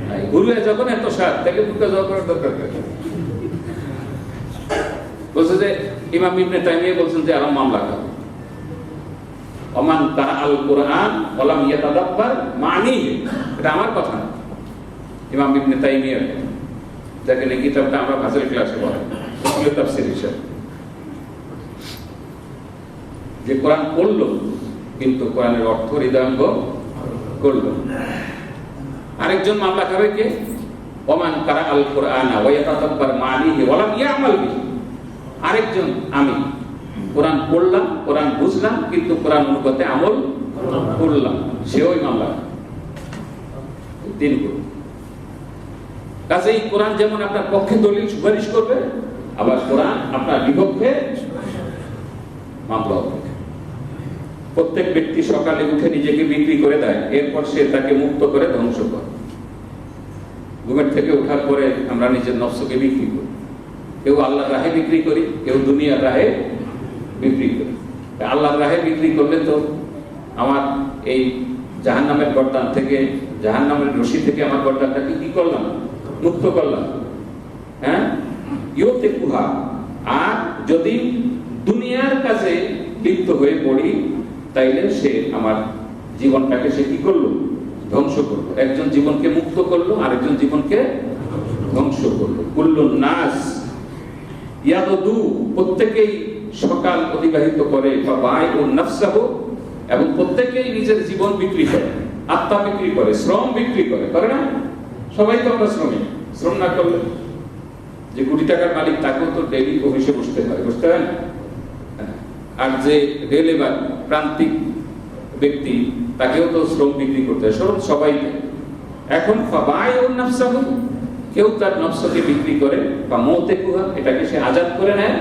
নাই। গুরুয়ে যখন এত স্বাদ, তাইলে মুখস্থ করার দরকার নেই। বলছে যে ইমাম ইবনে তাইমিয়া বলছেন যে আরাম মামলা খাবে। ওমান কারাআল কুরআন ওয়া লাম ইয়াতাদাব্বার মাআনিহি, এটা আমার কথা না, ইমাম ইবনে তাইমিয়া, যাকে নাকি কিতাবটা আমরা ফাজিল ক্লাসে পড়াই, উসুলে তাফসীর হিসেবে, যে কোরআন পড়লো কিন্তু কোরআনের অর্থ হৃদয়ঙ্গ করলো। আরেকজন মামলা খাবে কে? ওমান কারাআল কুরআনা ওয়া ইয়াতাদাব্বার মাআনিহি ওয়া লাম ইয়ামাল বিহি, আরেকজন আমি কোরআন পড়লাম, কোরআন বুঝলাম, কিন্তু কোরআন অনুপাতে আমল করলাম, সেও মামলা। 3 গুণ। কাজেই কোরআন যেমন আপনার পক্ষে দলিল সুপারিশ করবে, আবার কোরআন আপনার বিপক্ষে মামলা হবে। প্রত্যেক ব্যক্তি সকালে উঠে নিজেকে বিক্রি করে দেয়, এরপর সে তাকে মুক্ত করে ধ্বংস করে। ঘুমের থেকে ওঠার পরে আমরা নিজের নফসকে বিক্রি করি, কেউ আল্লাহর রাহে বিক্রি করি, কেউ দুনিয়ার রাহে বিক্রি করি। আল্লাহর রাহে বিক্রি করলে তো আমার এই জাহান্নামের গর্দান থেকে, জাহান্নামের রশি থেকে আমার গর্দানটাকে কি করলাম? মুক্ত করলাম। হ্যাঁ, ইয়োতে কুহা। আর যদি দুনিয়ার কাছে লিপ্ত হয়ে পড়ি, তাইলে সে আমার জীবনটাকে সে কি করলো? ধ্বংস করলো। একজন জীবনকে মুক্ত করলো, আরেকজন জীবনকে ধ্বংস করলো। কুল্লুন নাস ইয়াদু, প্রত্যেকেই সকাল অতিবাহিত করে, বা বায়উন নাফসাহু, এবং প্রত্যেকেই নিজের জীবন বিক্রি করে, আত্মা বিক্রি করে, শ্রম বিক্রি করে, করে না? সবাই তো আমরা শ্রমিক। শ্রম না করলে যে কোটি টাকার মালিক, তাকেও তো ডেইলি অফিসে বসতে হয়, বুঝতে হয় না? আর যে রেলে বা প্রান্তিক ব্যক্তি, তাকেও তো শ্রম বিক্রি করতে হয়, সবাই। এখন বায়উন নাফসাহু, কেউ তার নফসকে বিক্রি করে, বা মৌতে কুহা, এটাকে সে আজাদ করে নেয়,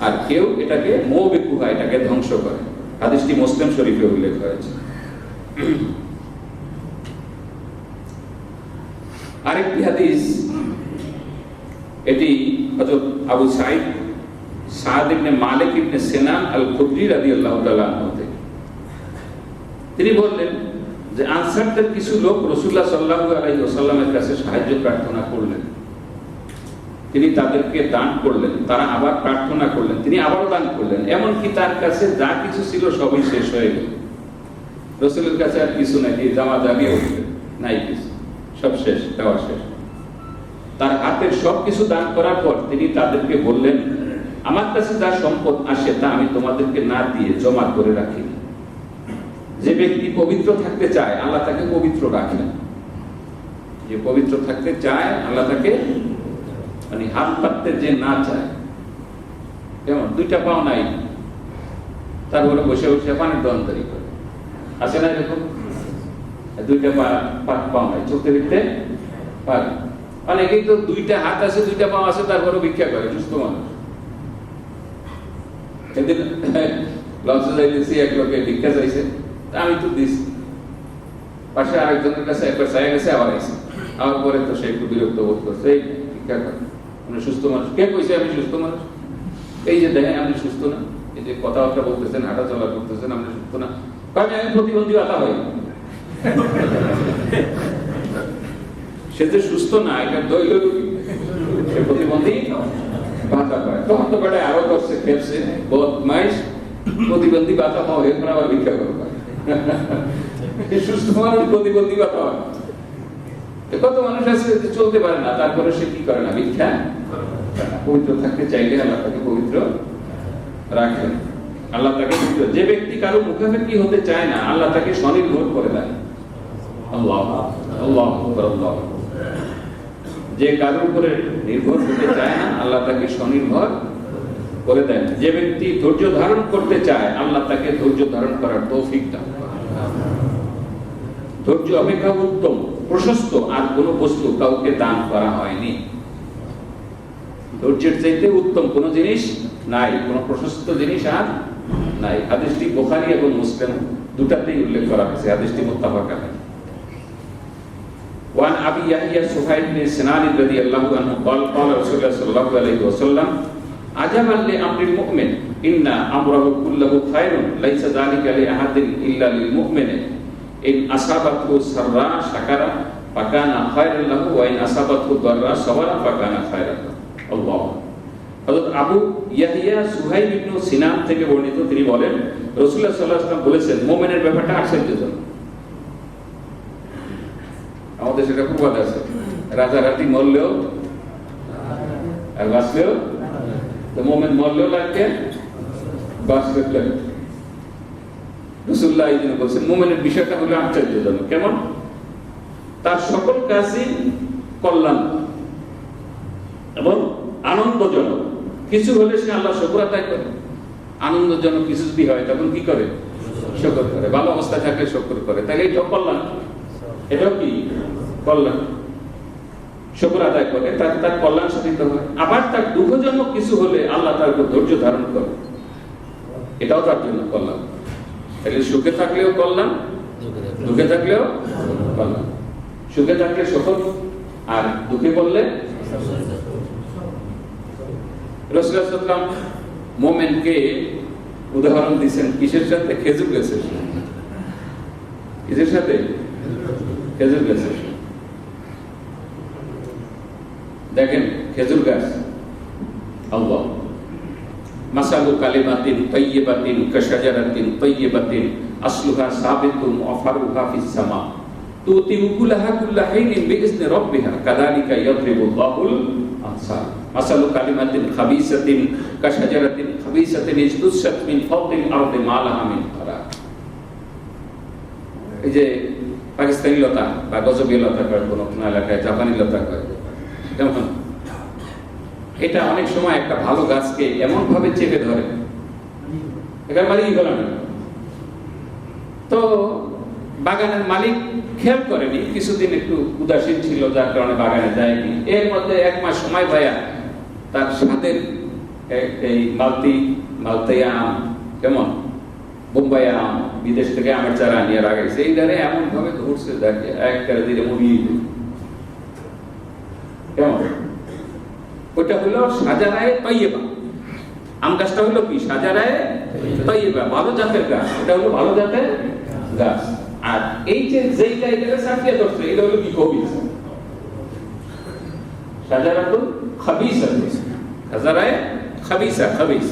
আর কেউ এটাকে মৌবে কুহা, এটাকে ধ্বংস করে। হাদিসটি মুসলিম শরীফে উল্লেখ হয়েছে। আরেকটি হাদিস, এটি হযরত আবু সাঈদ সাদ ইবনে মালিক ইবনে সিনান আল খুদরি রাদিয়াল্লাহু তাআলা আনহু থেকে। তিনি বললেন যে আনসারদের কিছু লোক রাসূলুল্লাহ সাল্লাল্লাহু আলাইহি ওয়াসাল্লামের কাছে সাহায্য প্রার্থনা করলেন, তিনি তাদেরকে দান করলেন, তারা আবার প্রার্থনা করলেন, তিনি আবারও দান করলেন, এমনকি তার কাছে যা কিছু ছিল সবই শেষ হয়ে গেল। রাসূলের কাছে আর কিছু নাকি জামা জামিয়ে উঠলেন, নাই কিছু, সব শেষ, দেওয়া শেষ। তার হাতের সবকিছু দান করার পর তিনি তাদেরকে বললেন, আমার কাছে যা সম্পদ আসে তা আমি তোমাদেরকে না দিয়ে জমা করে রাখি। যে ব্যক্তি পবিত্র থাকতে চায়, আল্লাহ তাকে পবিত্র রাখেন। যে পবিত্র থাকতে চায়, আল্লাহ তাকে, মানে হাত পাততে যে না চায়, কেমন, দুইটা পাও নাই, তারপরে বসে বসে পানির দোকানদারি করে, আছে না এরকম? দুইটা পাও নাই, চলতে ফিরতে পারে। অনেকেই তো দুইটা হাত আছে, দুইটা পাও আছে, তারপরে ভিক্ষা করে, সুস্থ মানুষ। সেদিন লঞ্চে যাইতেছি, এক লোকে ভিক্ষা চাইছে, আমি তো দিছি, পাশে আরেকজনের কাছে একবার চাই গেছে, আবার আইসে, আমার পরে তো সে একটু বিরক্ত বোধ করছে, এই ভিক্ষা করে, মানে সুস্থ মানুষ। কে কইছে আমি সুস্থ মানুষ? এই যে দেখেন আপনি সুস্থ না, এই যে কথাবার্তা বলতেছেন, হাঁটা চলা করতেছেন, আপনি সুস্থ না। আমি প্রতিবন্ধী বাতা হই, সে যে সুস্থ না, এটা দৈল সে প্রতিবন্ধী বাতা পায়। তখন তো বেটায় আরো করছে, খেপছে, বদমাইশ, প্রতিবন্ধী বাতা পাও, এরপর আবার ভিক্ষা করবে। সুস্থ মানুষ প্রতিবন্ধী বাতা হয়। কত মানুষ আছে চলতে পারে না, তারপরে সে কি করে না, ভিক্ষা। পবিত্র থাকতে চাইলে আল্লাহ তাকে পবিত্র রাখেন, আল্লাহ তাকে পবিত্র। যে ব্যক্তি কারো মুখাপেক্ষি হতে চায় না, আল্লাহ তাকে স্বনির্ভর করে দেয়। আল্লাহ আল্লাহ আল্লাহ। যে কারোর উপরে নির্ভর হতে চায় না, আল্লাহ তাকে স্বনির্ভর করে দেন। যে ব্যক্তি ধৈর্য ধারণ করতে চায়, আল্লাহ তাকে ধৈর্য ধারণ করার তৌফিক দেন। ধৈর্য অপেক্ষা উত্তম, প্রশস্ত আর কোন বস্তু কাউকে দান করা হয়নি। ধৈর্যের চাইতে উত্তম কোন জিনিস নাই, কোন প্রশস্ত জিনিস আর নাই। হাদিসটি বুখারী এবং মুসলিম দুটাতেই উল্লেখ করা হয়েছে, হাদিসটি মুত্তাফাক আলাইহি। ওয়ান আবি ইয়াহইয়া সুহাইল বিন সিনান রাদিয়াল্লাহু আনহু قال قال رسول الله صلى الله عليه وسلم عجبا لامر المؤمن ان امره كله خير ليس ذلك لاحد الا للمؤمن ان اصابته سراء شكر فكان خيرا له وان اصابته ضراء صبر فكان خيرا له। আল্লাহ। হযরত আবু ইয়াহইয়া সুহাইল ইবনে সিনান থেকে বর্ণিত, তিনি বলেন রাসূলুল্লাহ সাল্লাল্লাহু আলাইহি ওয়াসাল্লাম বলেছেন, মুমিনের ব্যাপারটা আশ্চর্যজনক। আমাদের সেটা খুব কথা আছে, রাজারাতি মরলেও আর বাঁচলেও, তো মুমিন মরলেও লাগবে, বাঁচলেও লাগবে। রাসূলুল্লাহ এই জন্য বলছেন মুমিনের বিষয়টা হলো আশ্চর্যজনক। কেমন? তার সকল কাজই কল্যাণ এবং আনন্দজনক। কিছু হলে সে আল্লাহ শুকর আদায় করে, আনন্দজনক কিছু যদি হয় তখন কি করে? শুকর করে। ভালো অবস্থায় থাকলে শুকর করে, তাহলে এটা কল্যাণ, এটাও কি কল্যাণ। শুকর আদায় করে, তার কল্যাণ সাধিত হয়। আবার তার দুঃখজনক কিছু হলে আল্লাহ তার উপর ধৈর্য ধারণ করে, এটাও তার জন্য কল্যাণ। তাহলে সুখে থাকলেও কল্যাণ, দুঃখে থাকলেও কল্যাণ। সুখে থাকলে সুখ, আর দুঃখে পড়লে রাসূলুল্লাহ সাল্লাল্লাহু আলাইহি ওয়াসাল্লাম মুমিনকে উদাহরণ দিয়েছেন কিসের সাথে? খেজুর গাছের। কিসের সাথে? খেজুর গাছের। দেখেন খেজুর গাছ, আল্লাহ মাসালু কালিমাতিন তাইয়্যিবাতিন কাশাজারাতিন তাইয়্যিবাতিন আসলুহা সাবিতুন ওয়া ফারুহা ফিস সামা তুতি উকুলাহা কুল্লা হাইনিন বিইজনি রাব্বিহা কাযালিকা ইয়াদরিবুল্লাহুল আমসাল। মাসালু কালিমাতিন খাবিসাতিন কাশাজারাতিন খাবিসাতিন ইজতুসাত মিন ফাওকিল আরদি মা লাহা মিন ফারাক। এই যে পাকিস্তানি লতা বা গজবী লতা কয়, কোন এলাকায় জাপানি লতা কয়, যেমন এটা অনেক সময় একটা ভালো গাছকে এমন ভাবে চেপে ধরে, এখানে মালিকই হলো না। তো বাগানের মালিক খেয়াল করেনি, কিছুদিন একটু উদাসীন ছিল, যার কারণে বাগানে যায়নি। এর মধ্যে এক মাস সময় পায়া তার স্বাদের এই মালতিয়া আম, কেমন বোম্বাই আম, বিদেশ থেকে আমের চারা নিয়ে লাগাইছে, এই ধারে এমন ভাবে ধরছে দেখে একবারে দিলে মুড়িয়ে দিল। কেমন? ওটা হলো শাজারায়ে তাইয়্যিবা। আম গাছটা হলো কি? শাজারায়ে তাইয়্যিবা, ভালো জাতের গাছ। এটা হলো ভালো জাতের গাছ। আর এই যে যেইটা এটাকে সাফিয়া ধরছে, এটা হলো কি? খবিস। শাজারাতুল খাবিসা, শাজারায়ে খাবিসা, খাবিস।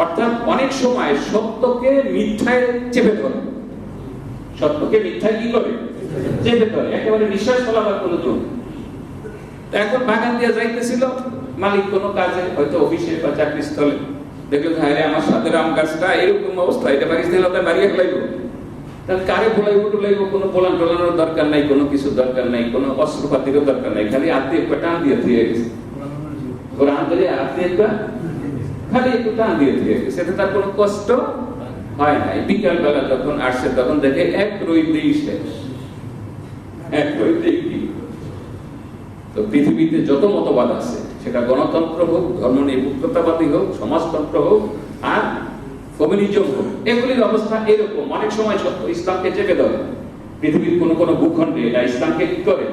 অর্থাৎ অনেক সময় সত্যকে মিথ্যায় চেপে ধরে, সত্যকে মিথ্যায় কি করে? চেপে ধরে, একেবারে নিঃশ্বাস ফেলাবার কোনো জন্য। এখন বাগান দিয়ে যাইতেছিল, মালিক কোনো কাজে, হয়তো অফিসে বা চাকরি স্থলে, দেখলো ভাইরে আমার সাথে আম গাছটা এরকম অবস্থা, এটা পাকিস্তানি লোকে মারিয়ে ফেলাইবো। তাহলে কারে বলাইবো টুলাইবো? কোনো পোলান টোলানোর দরকার নাই, কোনো কিছু দরকার নাই, কোনো অস্ত্রপাতিরও দরকার নাই, খালি হাত দিয়ে টান দিয়ে ধুয়ে গেছে। ওরা হাত দিয়ে হাত দিয়ে খালি একটু টান দিয়ে সেটা তার কোনো কষ্ট হয় নাই। বিকাল বেলা যখন আসছে তখন দেখে এক রইতেই শেষ, এক রইতেই কি। তো পৃথিবীতে যত মতবাদ আছে, সেটা গণতন্ত্র হোক, ধর্মনিরপেক্ষতাবাদী হোক, সমাজতন্ত্র হোক আর কমিউনিজম হোক, এগুলির অবস্থা এরকম। অনেক সময় ইসলামকে চেপে ধরে, পৃথিবীর কোন কোন ভূখণ্ডে এটা ইসলামকে কি করে,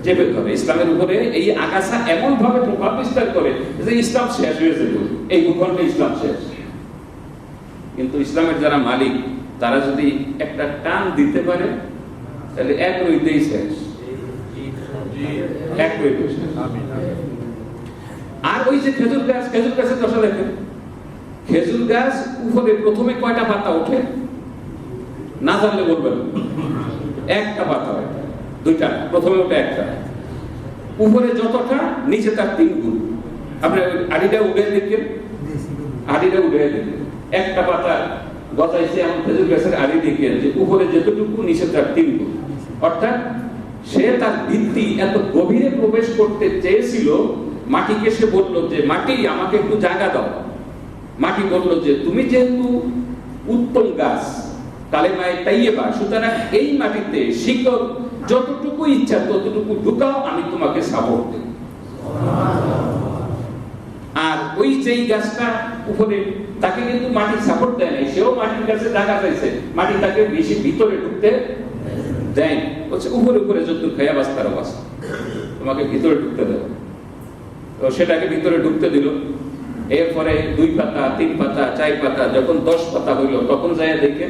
চেপে ধরে। ইসলামের উপরে এই আগাছা এমন ভাবে প্রভাব বিস্তার করে যে ইসলাম শেষ হয়ে যেত, এই ভূখণ্ডে ইসলাম শেষ। কিন্তু ইসলামের যারা মালিক, তারা যদি একটা টান দিতে পারে তাহলে এক রইতেই শেষ, এক রইতেই শেষ। আর ওই যে খেজুর গাছ, খেজুর গাছের দশা দেখেন, খেজুর গাছ উপরে প্রথমে কয়টা পাতা ওঠে না জানলে বলবেন, একটা পাতা হয়, দুইটা, প্রথমে ওঠে একটা, উপরে যতটা নিচে তার 3 গুণ। আপনি আড়িটা উঠে দেখেন, আড়িটা উঠে দেখেন, একটা পাতা গজাইছে এমন খেজুর গাছের আড়ি দেখেন যে উপরে যতটুকু নিচে তার 3 গুণ। অর্থাৎ সে তার ভিত্তি এত গভীরে প্রবেশ করতে চেয়েছিল, মাটিকে সে বলল যে মাটি আমাকে একটু জায়গা দাও। মাটি বলল যে তুমি যেহেতু উত্তম গাছ, কালেমায়ে তাইয়্যিবা, সুতরাং এই মাটিতে শিকড় যতটুকু ইচ্ছা ততটুকু ঢুকাও, আমি তোমাকে সাপোর্ট দেব। আর ওই যেই গাছটা উপরে, তাকে কিন্তু মাটি সাপোর্ট দেয় নাই, সেও মাটির কাছে জায়গা পাইছে, মাটি তাকে বেশি ভিতরে ঢুকতে দেয়, বলছে উপরে উপরে যতটুকু খাইয়া বাস তার বাস, তোমাকে ভিতরে ঢুকতে দেব। তো সেটাকে ভিতরে ঢুকতে দিল। এরপরে 2 পাতা, 3 পাতা, 4 পাতা, যখন 10 পাতা হইল তখন যায় দেখে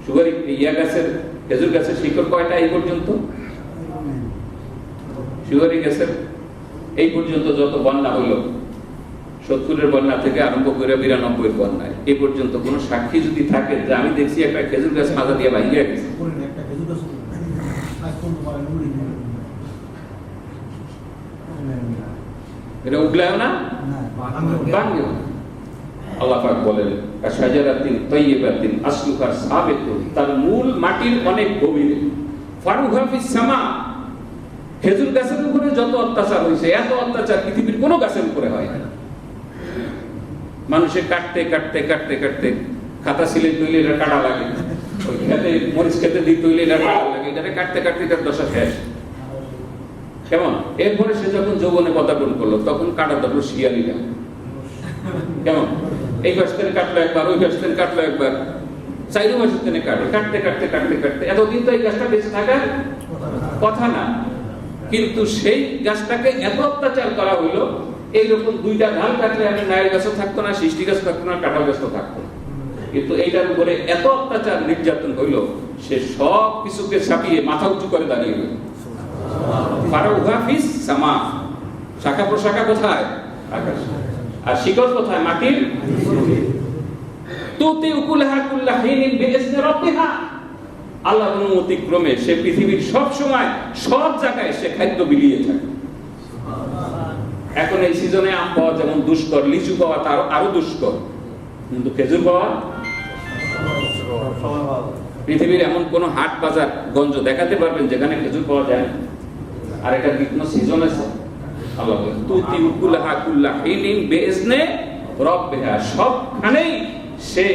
সুগারি গাছের, খেজুর গাছের শিকড় কয়টা এই পর্যন্ত, সুগারি গাছের এই পর্যন্ত যত বন্যা হইল, 70-এর বন্যা থেকে আরম্ভ করে 92-এর বন্যায় এই পর্যন্ত কোন সাক্ষী যদি থাকে যে আমি দেখছি একটা খেজুর গাছ মাজা দিয়ে ভাঙিয়ে গেছে, এটা উগলায় না, ভাঙবে। আল্লাহ পাক বলেন কাশাজারাতিন তাইয়্যিবাতিন আসলুহা সাবিতুন, তার মূল মাটির অনেক গভীরে, ফারুহা ফিস সামা। খেজুর গাছের উপরে যত অত্যাচার হয়েছে, এত অত্যাচার পৃথিবীর কোনো গাছের উপরে হয় না। মানুষে কাটতে কাটতে কাটতে কাটতে, খাতা সিলে তৈলে এটা কাটা লাগে, ওই খেতে মরিচ খেতে দিয়ে তৈলে এটা কাটা লাগে, এটাকে কাটতে কাটতে তার দশা শেষ। কেমন? এরপরে সে যখন যৌবনে পদার্পণ করলো তখন কাটা ধরলো শিয়ালিরা। কেমন? এই গাছ থেকে কাটলো একবার, ওই গাছ থেকে কাটলো একবার, 4 মাসের থেকে কাটে, কাটতে কাটতে কাটতে কাটতে এতদিন তো এই গাছটা বেঁচে থাকার কথা না, কিন্তু সেই গাছটাকে এত অত্যাচার করা হইলো, এইরকম 2টা ঢাল কাটলে আমি নায়ের গাছও থাকতো না, সৃষ্টি গাছ থাকতো না, কাঁঠাল গাছও থাকতো না। কিন্তু এইটার উপরে এত অত্যাচার নির্যাতন হইলো, সে সব কিছুকে ছাপিয়ে মাথা উঁচু করে দাঁড়িয়ে গেল। ফারুহা ফিস সামা, শাখা প্রশাখা কোথায়? আকাশ। আর শিকড় কোথায়? মাটির। তুতি উকুলহা কুল্লা হিনিন বিইজনি রাব্বিহা, আল্লাহর অনুমতি ক্রমে সে পৃথিবীর সব সময় সব জায়গায় সে খাদ্য বিলিয়ে থাকে। এখন এই সিজনে আম পাওয়া যেমন দুষ্কর, লিচু পাওয়া তার আরো দুষ্কর, কিন্তু খেজুর পাওয়া, পৃথিবীর এমন কোন হাট বাজার গঞ্জ দেখাতে পারবেন যেখানে খেজুর পাওয়া যায় না? আর এটা কি কোনো সিজন আছে? আল্লাহ বলেন তুতি উকুলহা কুল্লা হিনিন বিইজনি রাব্বিহা, সবখানেই সে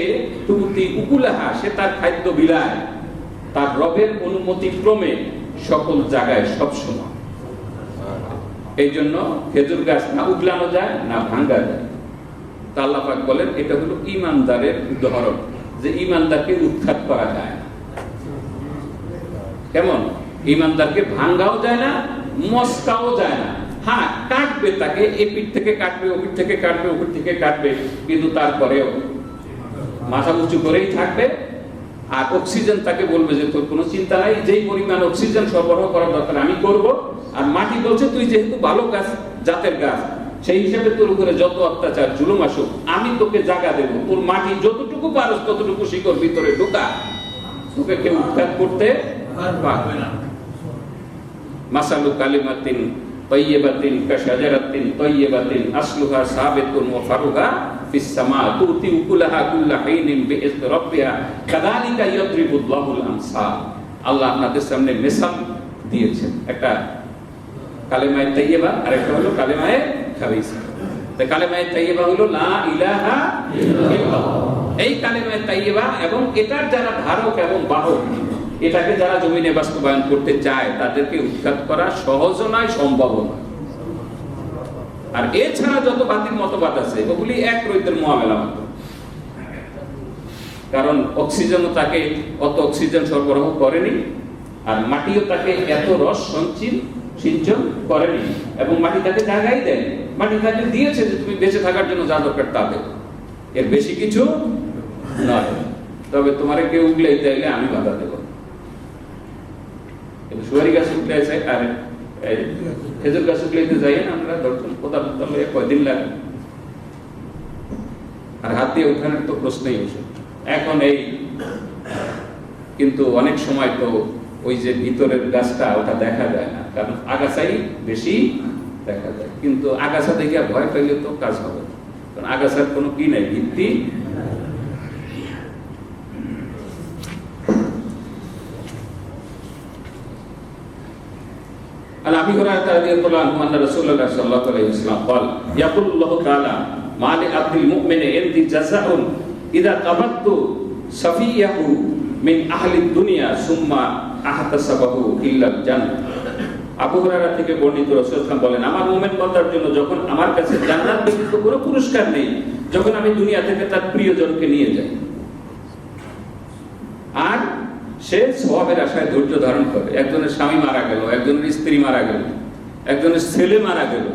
তুতি উকুলহা, সে তার খাদ্য বিলায় তার রবের অনুমতি ক্রমে সকল জায়গায় সব সময়। এই জন্য খেজুর গাছ না উগলানো যায় না ভাঙ্গা যায়। তা আল্লাহ পাক বলেন এটা হলো ঈমানদারের উদাহরণ, যে ঈমানদারকে উৎখাত করা যায় না। কেমন? ঈমানদারকে ভাঙ্গাও যায় না, মস্কাও যায় না। হ্যাঁ, কাটবে তাকে, এপিঠ থেকে কাটবে, ওপিঠ থেকে কাটবে, ওপিঠ থেকে কাটবে, কিন্তু তারপরেও মাথা উঁচু করেই থাকবে। আর অক্সিজেন তাকে বলবে যে তোর কোনো চিন্তা নাই, যেই পরিমাণ অক্সিজেন সরবরাহ করার দরকার আমি করব। আর মাটি বলছে তুই যেহেতু ভালো গাছ, জাতের গাছ, সেই হিসাবে তোর উপরে যত অত্যাচার জুলুম আসুক আমি তোকে জায়গা দেব, তোর মাটি যতটুকু পারস ততটুকু শিকড় ভিতরে ঢোকা, তোকে কেউ উৎখাত করতে পারবে না। মাসালু কালিমাতিন তাইয়্যিবাতিন কাশাজারাতিন তাইয়্যিবাতিন আসলুহা সাবিতুন ওয়া ফারুহা ফিস সামা তুতি উকুলহা কুল্লা হিনিন বিইজনি রাব্বিহা কাযালিকা ইয়াদরিবুল্লাহুল আমসাল। আল্লাহ আপনাদের সামনে মিসাল দিয়েছেন, একটা কালেমায়ে তাইয়্যিবা আর একটা হলো কালেমায়ে খাবিসা। তাই কালেমায়ে তাইয়্যিবা হলো লা ইলাহা ইল্লাল্লাহ। এই কালেমায়ে তাইয়্যিবা এবং এটার যারা ধারক এবং বাহক, এটাকে যারা জমিনে বাস্তবায়ন করতে চায় তাদেরকে উৎখাত করা সহজ নয়, সম্ভব নয়। আর এছাড়া যত বাতিল মতবাদ আছে ওগুলি এক রইতের মুআমেলা মাত্র। কারণ অক্সিজেনও তাকে অত অক্সিজেন সরবরাহ করেনি, আর মাটিও তাকে এত রস সিঞ্চন করেনি, এবং মাটি তাকে জায়গায় দেয়। মাটি তাকে দিয়েছে যে তুমি বেঁচে থাকার জন্য যা দরকার তা দেবে, এর বেশি কিছু নয়। তবে তোমারে কেউ উগলাইতে আইলে আমি বাধা দেব। সুয়ারি গাছ উগলাইছে আর খেজুর গাছ উগলাইতে যাই না আমরা, দর্শন কোথাও কয়দিন লাগে, আর হাত দিয়ে উঠানোর তো প্রশ্নই বসে। এখন এই কিন্তু অনেক সময় তো ওই যে ভিতরের গাছটা ওটা দেখা যায় না, কারণ আগাছাই বেশি দেখা যায়। কিন্তু আগাছা দেখে ভয় পাইলে তো কাজ হবে না, কারণ আগাছার কোনো কি নাই, ভিত্তি। عن ابي هريره رضي الله عنه ان رسول الله صلى الله عليه وسلم قال يقول الله تعالى ما لعبد المؤمن عندي جزاء اذا قبضت صفيه من اهل الدنيا ثم احتسبه الا الجنه। আবু হুরায়রা থেকে বর্ণিত, রাসূল সাল্লাল্লাহু আলাইহি ওয়াসাল্লাম বলেন, আমার মুমিন বান্দার জন্য যখন আমার কাছে জান্নাত ব্যতীত কোনো পুরস্কার নেই, যখন আমি দুনিয়া থেকে তার প্রিয়জনকে নিয়ে যাই আর সে সওয়াবের আশায় ধৈর্য ধারণ করে। একজনের স্বামী মারা গেল, একজনের স্ত্রী মারা গেল, একজনের ছেলে মারা গেল,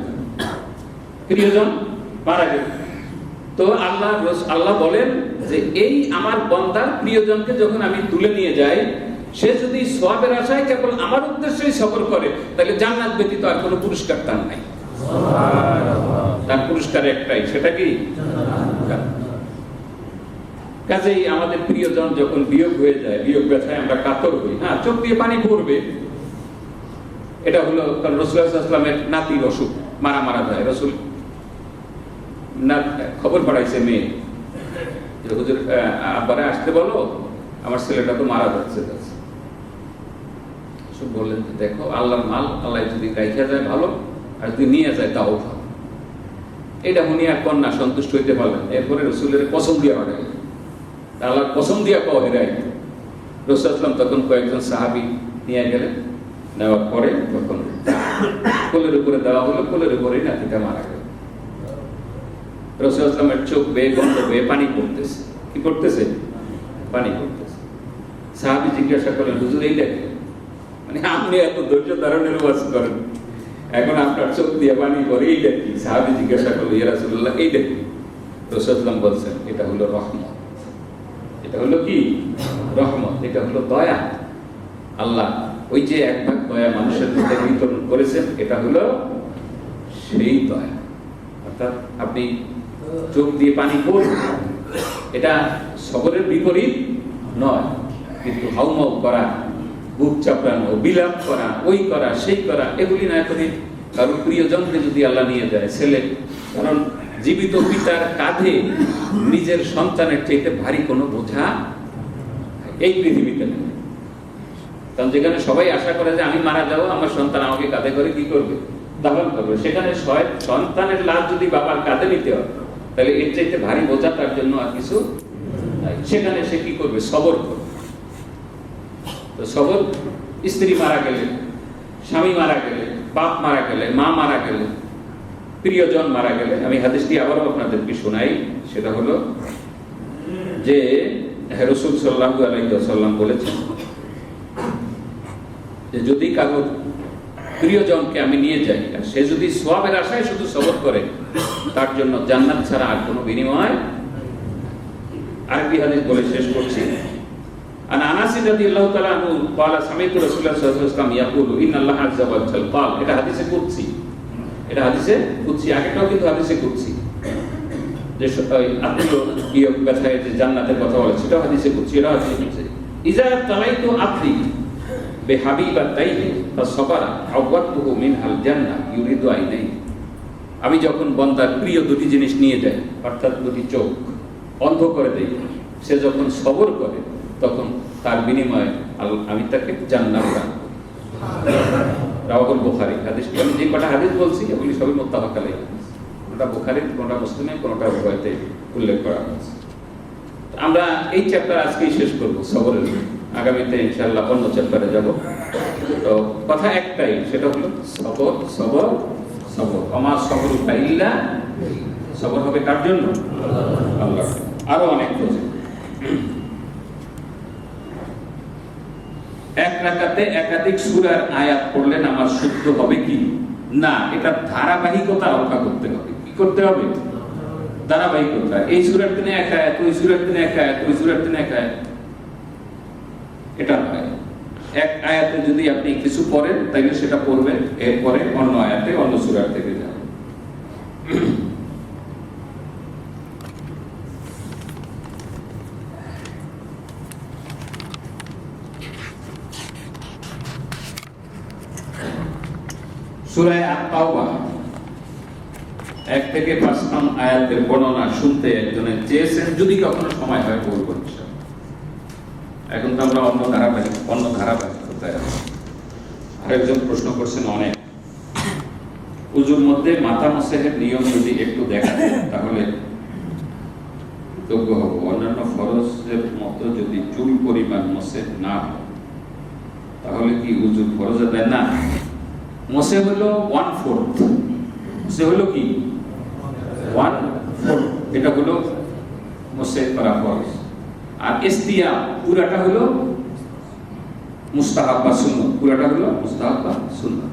প্রিয়জন মারা গেল, তো আল্লাহ বলেন যে এই আমার বান্দার প্রিয়জনকে যখন আমি তুলে নিয়ে যাই, সে যদি সওয়াবের আশায় কেবল আমার উদ্দেশ্যেই সফর করে, তাহলে জান্নাত ব্যতীত আর কোনো পুরস্কার তার নাই। তার পুরস্কার একটাই, সেটা কি? কাজেই আমাদের প্রিয়জন যখন বিয়োগ হয়ে যায়, বিয়োগ ব্যথায় আমরা কাতর হই, হ্যাঁ, চোখ দিয়ে পানি পড়বে। এটা হলো কারণ রাসূলুল্লাহ সাল্লাল্লাহু আলাইহি ওয়াসাল্লামের নাতির অসুখ, মারা যায়। রাসূল না খবর পাঠাইছে মেয়ে, হুজুর আব্বারে আসতে বলো, আমার ছেলেটা তো মারা যাচ্ছে। রাসূল বললেন, দেখো আল্লাহর মাল, আল্লাহ যদি রাইখা যায় ভালো, আর যদি নিয়ে যায় তাও ভালো। এটা উনি আর কন্যা সন্তুষ্ট হইতে পারলেন। এরপরে রাসূলের কসম দিয়া পাঠালেন, আল্লাহর কসম দিয়া কও হেরাই। রাসূল সাল্লাল্লাহু আলাইহি ওয়াসাল্লাম তখন কয়েকজন সাহাবী নিয়ে গেলেন, নেওয়ার পরে তখন কোলের উপরে দেওয়া হলো, কোলের উপরেই নাতিটা মারা গেল। রাসূল সাল্লাল্লাহু আলাইহি ওয়াসাল্লামের চোখ বেয়ে গন্ধ বেয়ে পানি পড়তেছে। কি করতেছে? পানি পড়তেছে। সাহাবী জিজ্ঞাসা করলেন, হুজুর এই দেখেন, মানে আপনি এত ধৈর্য ধারণের ওয়াজ করেন, এখন আপনার চোখ দিয়ে পানি পড়ে, এইটা কি? সাহাবী জিজ্ঞাসা করলেন, ইয়া রাসূলুল্লাহ এইটা কি? রাসূল সাল্লাল্লাহু আলাইহি ওয়াসাল্লাম বলছেন, এটা হলো রহমত। এটা হলো কি? রহমত। এটা হলো দয়া। আল্লাহ ওই যে এক ভাগ দয়া মানুষের মধ্যে বিতরণ করেছেন, এটা হলো সেই দয়া। অর্থাৎ আপনি চোখ দিয়ে পানি পড়বেন, এটা সবরের বিপরীত নয়, কিন্তু হাউমাউ করা, বুক চাপড়ানো, বিলাপ করা, ওই করা, সেই করা, এগুলি না করে কারো প্রিয়জনকে যদি আল্লাহ নিয়ে যায়, ছেলে, কারণ জীবিত পিতার কাঁধে নিজের সন্তানের চাইতে ভারী কোনো বোঝা এই পৃথিবীতে নেই। কারণ যেখানে সবাই আশা করে যে আমি মারা যাবো, আমার সন্তান আমাকে কাঁধে করে কি করবে? দাফন করবে। সেখানে সন্তানের লাশ যদি বাবার কাঁধে নিতে হয়, তাহলে এর চাইতে ভারী বোঝা তার জন্য আর কিছু নাই। সেখানে সে কি করবে? সবর করবে। তো সবর, স্ত্রী মারা গেলে, স্বামী মারা গেলে, বাপ মারা গেলে, মা মারা গেলে, প্রিয়জন মারা গেলে, আমি হাদিসটি আবারও আপনাদেরকে শোনাই। সেটা হলো যে রাসূল সাল্লাল্লাহু আলাইহি ওয়াসাল্লাম বলেছেন যে যদি কারোর প্রিয়জনকে আমি নিয়ে যাই আর সে যদি সওয়াবের আশায় শুধু সবর করে, তার জন্য জান্নাত ছাড়া আর কোনো বিনিময়। আরেকটি হাদিস বলে শেষ করছি। আন আনাস রাদিয়াল্লাহু তাআলা আনহু قال سمعت رسول الله صلى الله عليه وسلم يقول ان الله عز وجل قال। এটা হাদিসে কুদসি, এটা হাদিসে কুদসি, আগেটাও কিন্তু হাদিসে কুদসি, যে আত্মীয় ব্যথায় যে জান্নাতের কথা বলে সেটা হাদিসে কুদসি। এটা হাদিসে কুদসি, ইজা তালাইতু আবদি বিহাবিবাতাইহি ফাসাবারা আওয়াতুহু মিনহাল জান্নাহ ইউরিদু আইনাই। আমি যখন বান্দার প্রিয় দুটি জিনিস নিয়ে যাই, অর্থাৎ দুটি চোখ অন্ধ করে দেই, সে যখন সবর করে, তখন তার বিনিময়ে আমি তাকে জান্নাত দান করি। রাওয়াহুল বুখারী। হাদিসটি আমি যে কটা হাদিস বলছি এগুলি সবই মুত্তাফাক আলাইহি। কোনটা বুখারী, কোনটা মুসলিমে, কোনটা উভয়তে উল্লেখ করা হয়েছে। আমরা এই চ্যাপ্টার আজকেই শেষ করব সবরের, আগামীতে ইনশাআল্লাহ অন্য চ্যাপ্টারে যাব। তো কথা একটাই, সেটা হলো সবর সবর সবর। আমার সবর ইল্লা, সবর হবে কার জন্য? আল্লাহ। আরো অনেক কিছু। এক রাকাতে একাধিক সূরার আয়াত পড়লে নামাজ শুদ্ধ হবে কি না, এটা ধারাবাহিকতা রক্ষা করতে হবে। কি করতে হবে? ধারাবাহিকতা। এই সূরার দিনে এক আয়াত, ওই সূরার দিনে এক আয়াত, ওই সূরার দিনে এক আয়াত, এটা নয়। এক আয়াতে যদি আপনি কিছু পড়েন তাহলে সেটা পড়বেন, এরপরে অন্য আয়াতে অন্য সূরা থেকে যাবেন। সূরা আত-তাওবা 1 থেকে 5 নং আয়াতের বর্ণনা শুনতে একজনে চেয়েছেন, যদি কখনো সময় হয় বলবো ইনশাআল্লাহ। এখন তো আমরা অন্য ধারাবাহিকতায় আছি। আরেকজন প্রশ্ন করছেন অনেক, উজুর মধ্যে মাথা মসহের নিয়ম যদি একটু দেখা তাহলে যোগ্য হব। অন্যান্য ফরজের মতো যদি চুল পরিমাণ মসে না হয় তাহলে কি উজু ফরজ আদায় না? মসে হলো 1/4, মসে হলো কি 1/4, এটা হলো মসে করা ফরজ। আর ইস্তিয়া পুরাটা হলো মুস্তাহাব বা সুন্নাত, পুরাটা হলো মুস্তাহাব বা সুন্নাত।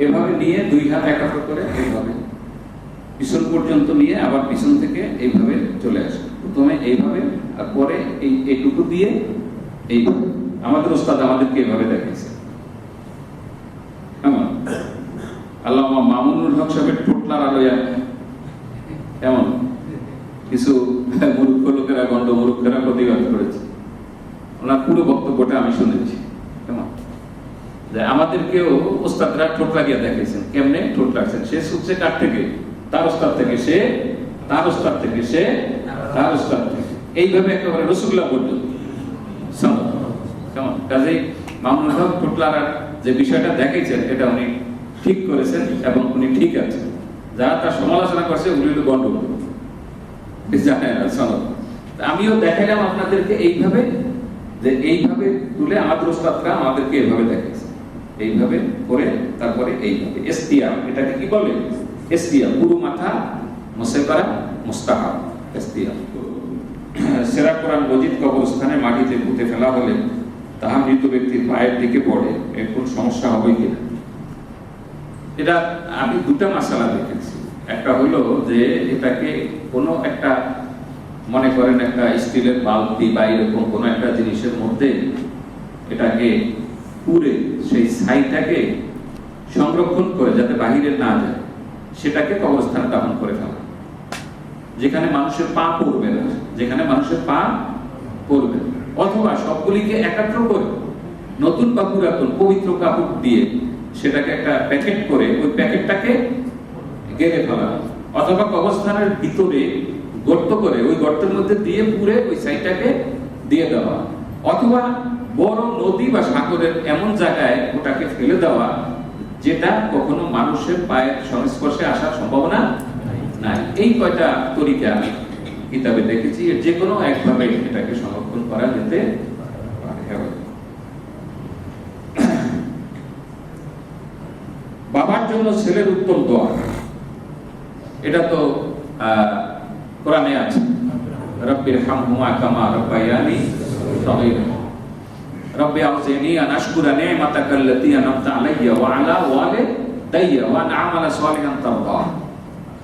এভাবে নিয়ে দুই হাত একাত্র করে এইভাবে পিছন পর্যন্ত নিয়ে আবার পিছন থেকে এইভাবে চলে আসে। প্রথমে এইভাবে, আর পরে এইটুকু দিয়ে এইভাবে। আমাদের ওস্তাদ আমাদেরকে এইভাবে দেখিয়েছে। কেমন? আল্লামা মামুনুল হক সাহেবের ঠোঁটলার আলোয়া কেমন কিছু মূর্খ লোকেরা, গণ্ড মূর্খেরা প্রতিবাদ করেছে। ওনার পুরো বক্তব্যটা আমি শুনেছি। কেমন যে আমাদেরকেও ওস্তাদরা ঠোঁট লাগিয়ে দেখিয়েছেন। কেমনে ঠোঁট লাগছেন? সে শুনছে কার থেকে? তার ওস্তাদ থেকে, সে তার ওস্তাদ থেকে, সে তার ওস্তাদ থেকে, এইভাবে একেবারে রসুল্লাহ পর্যন্ত। কেমন? কাজেই মামুনুল হক ঠোঁটলার যে বিষয়টা দেখাইছেন এটা উনি ঠিক করেছেন এবং উনি ঠিক আছেন। যারা তার সমালোচনা করছে উনি হলো গন্ডগোল জানেন না সনদ। আমিও দেখাইলাম আপনাদেরকে এইভাবে, যে এইভাবে তুলে আমাদের ওস্তাদরা আমাদেরকে এইভাবে দেখাইছে, এইভাবে করে তারপরে এইভাবে ইস্তিয়া, এটাকে কি বলে? ইস্তিয়া, পুরো মাথা মসে করা মুস্তাহাব ইস্তিয়া। সেরা কোরআন মজিদ কবরস্থানে মাটিতে পুঁতে ফেলা হলে তাহা মৃত ব্যক্তির পায়ের দিকে পড়ে, এর কোন সমস্যা হবে কিনা? এটা আমি দুটা মাসালা দেখেছি। একটা হলো যে এটাকে কোনো একটা, মনে করেন একটা স্টিলের বালতি বা এরকম কোনো একটা জিনিসের মধ্যে এটাকে পুরে সেই ছাইটাকে সংরক্ষণ করে যাতে বাহিরে না যায়, সেটাকে কবরস্থানে দাফন করে ফেলা, যেখানে মানুষের পা পড়বে না, যেখানে মানুষের পা পড়বে। অথবা সবগুলিকে একাত্র করে নতুন বা পুরাতন পবিত্র কাপড় দিয়ে সেটাকে একটা প্যাকেট করে ওই প্যাকেটটাকে গেড়ে ফেলা, অথবা কবরস্থানের ভিতরে গর্ত করে ওই গর্তের মধ্যে দিয়ে পুরে ওই ছাইটাকে দিয়ে দেওয়া, অথবা বড় নদী বা সাগরের এমন জায়গায় ওটাকে ফেলে দেওয়া যেটা কখনো মানুষের পায়ের সংস্পর্শে আসার সম্ভাবনা নাই। এই কয়টা তরিকা আমি কিতাবে দেখেছি। যে কোনো একভাবে এটাকে সংরক্ষণ করা যেতে পারে। বাবার জন্য ছেলের উত্তম দোয়া, এটা তো কোরআনে আছে, রব্বির হামহুমা কামা রাব্বায়ানি সগীরা, রব্বি আউজিনি আন আশকুরা নি'মাতাকা আল্লাতী আন'আমতা আলাইয়া ওয়া আলা ওয়ালিদাইয়া ওয়া আন আ'মালা সালিহান তারদা।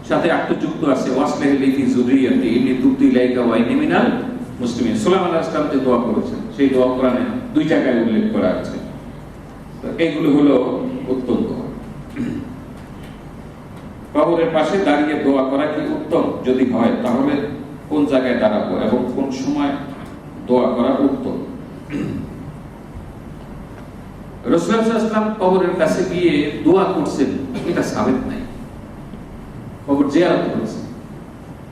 সাথে যুক্ত আছে ওয়াসলিহ লি ফি যুররিয়াতি ইন্নী তুবতু ইলাইকা ওয়া ইন্নী মিনাল মুসলিমিন। সুলাইমান আলাইহিস সালাম যে দোয়া করেছেন সেই দোয়া কোরআনে দুই জায়গায় উল্লেখ করা আছে। তো এইগুলো হলো উত্তম দোয়া। কবরের পাশে দাঁড়িয়ে দোয়া করা কি উত্তম? যদি হয় তাহলে কোন জায়গায় দাঁড়াবো এবং কোন সময় দোয়া করা উত্তম? রাসূল সাল্লাল্লাহু আলাইহি ওয়াসাল্লাম কবরের কাছে গিয়ে দোয়া করছেন এটা সাবিত নাই। কবর জিয়ারত করেছেন,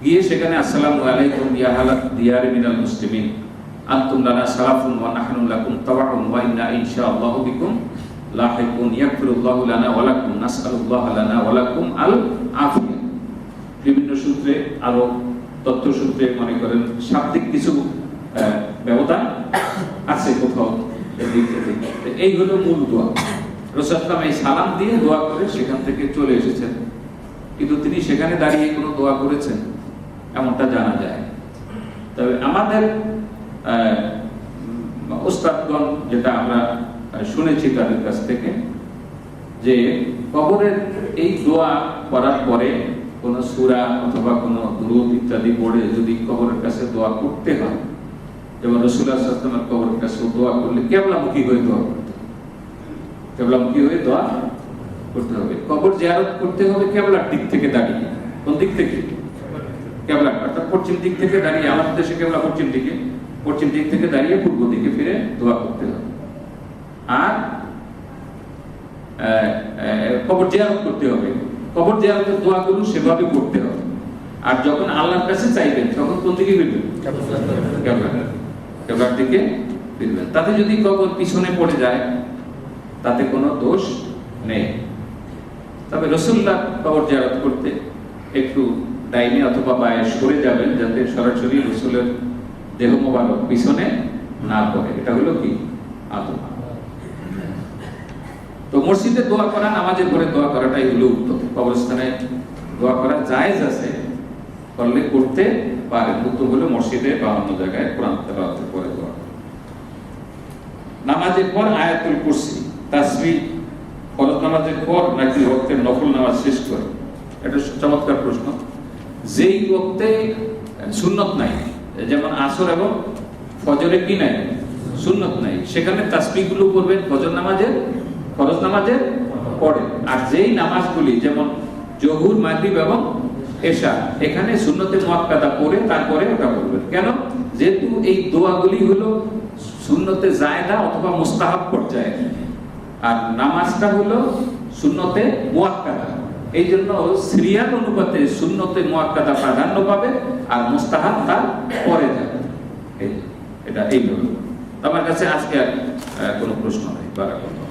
গিয়ে সেখানে আসসালামু আলাইকুম ইয়া আহলাদ দিয়ারি মিনাল মুসলিমিন আনতুম লানা সালাফুন ওয়া নাহনু লাকুম তাওয়াউন ওয়া ইন্না ইনশাআল্লাহু বিকুম লাহিকুন ইয়াগফিরুল্লাহু লানা ওয়া লাকুম নাসআলুল্লাহ লানা ওয়া লাকুম আল আফিয়া। বিভিন্ন সূত্রে আরো তথ্য সূত্রে মনে করেন শাব্দিক কিছু ব্যবধান আছে কোথাও এদিক ওদিক। এই হলো মূল দোয়া। রাসূল সাল্লাল্লাহু আলাইহি সালাম দিয়ে দোয়া করে সেখান থেকে চলে এসেছেন, কিন্তু তিনি সেখানে দাঁড়িয়ে কোনো দোয়া করেছেন এমনটা জানা যায়। তবে আমাদের ওস্তাদগণ যেটা আমরা শুনেছি তাদের কাছ থেকে, যে কবরের এই দোয়া করার পরে কোন সূরা অথবা কোন দুরূদ ইত্যাদি পড়ে যদি কবরের কাছে দোয়া করতে হয়, যেমন রাসূলুল্লাহ সাল্লাল্লাহু আলাইহি ওয়াসাল্লাম কবরের কাছে দোয়া করলে কিবলামুখী হয়ে দোয়া করতে হবে, কিবলামুখী হয়ে দোয়া করতে হবে। কবর জিয়ারত করতে হবে কিবলার দিক থেকে দাঁড়িয়ে। কোন দিক থেকে? কিবলা, অর্থাৎ পশ্চিম দিক থেকে দাঁড়িয়ে। আমাদের দেশে কিবলা পশ্চিম দিকে, পশ্চিম দিক থেকে দাঁড়িয়ে পূর্ব দিকে ফিরে দোয়া করতে হবে। আর কবর জিয়ারত করতে হবে, কবর জিয়ারতের দোয়াগুলো সেভাবে করতে হবে। আর যখন আল্লাহর কাছে চাইবেন তখন কোন দিকে ফিরবেন? কিবলার দিকে ফিরবেন। তাতে যদি কবর পিছনে পড়ে যায় তাতে কোনো দোষ নেই। তবে রাসূলুল্লাহ কবর জিয়ারত করতে একটু ডাইনে অথবা বায়ে সরে যাবেন, যাতে সরাসরি রাসূলের দেহ মোবারক পিছনে না পড়ে। এটা হলো কি আদব। তো মসজিদে দোয়া করা, নামাজের পরে দোয়া করাটাই হলো উত্তম। কবরস্থানে দোয়া করা জায়েজ আছে, করলে করতে পারে। উত্তম হলো মসজিদে বা অন্য জায়গায় কোরআন তেলাওয়াতের পরে দোয়া। নামাজের পর আয়াতুল কুরসি, তাসবিহ ফরজ নামাজের পর নাকি ওয়াক্তের নফল নামাজ শেষ করে? এটা চমৎকার প্রশ্ন। যেই ওয়াক্তে সুন্নত নাই, যেমন আসর এবং ফজরে কি নাই? সুন্নত নাই, সেখানে তাসবিহগুলো পড়বেন ফজর নামাজের, ফরজ নামাজের পড়ে। আর যেই নামাজগুলি যেমন জোহর, মাগরিব এবং এশা, এখানে সুন্নতে মুআক্কাদা পড়ে তারপরে ওটা পড়বেন। কেন? যেহেতু এই দোয়াগুলি হলো সুন্নতে জায়েদা অথবা মুস্তাহাব পর্যায়ে, আর নামাজটা হলো সুন্নতে মুআক্কাদা। এই জন্য সিরিয়াল অনুপাতে সুন্নতে মুআক্কাদা প্রাধান্য পাবে আর মুস্তাহাব তার পরে যাবে। এটা এই হলো। আমার কাছে আজকে আর কোনো প্রশ্ন নেই। বারাকাল্লাহ।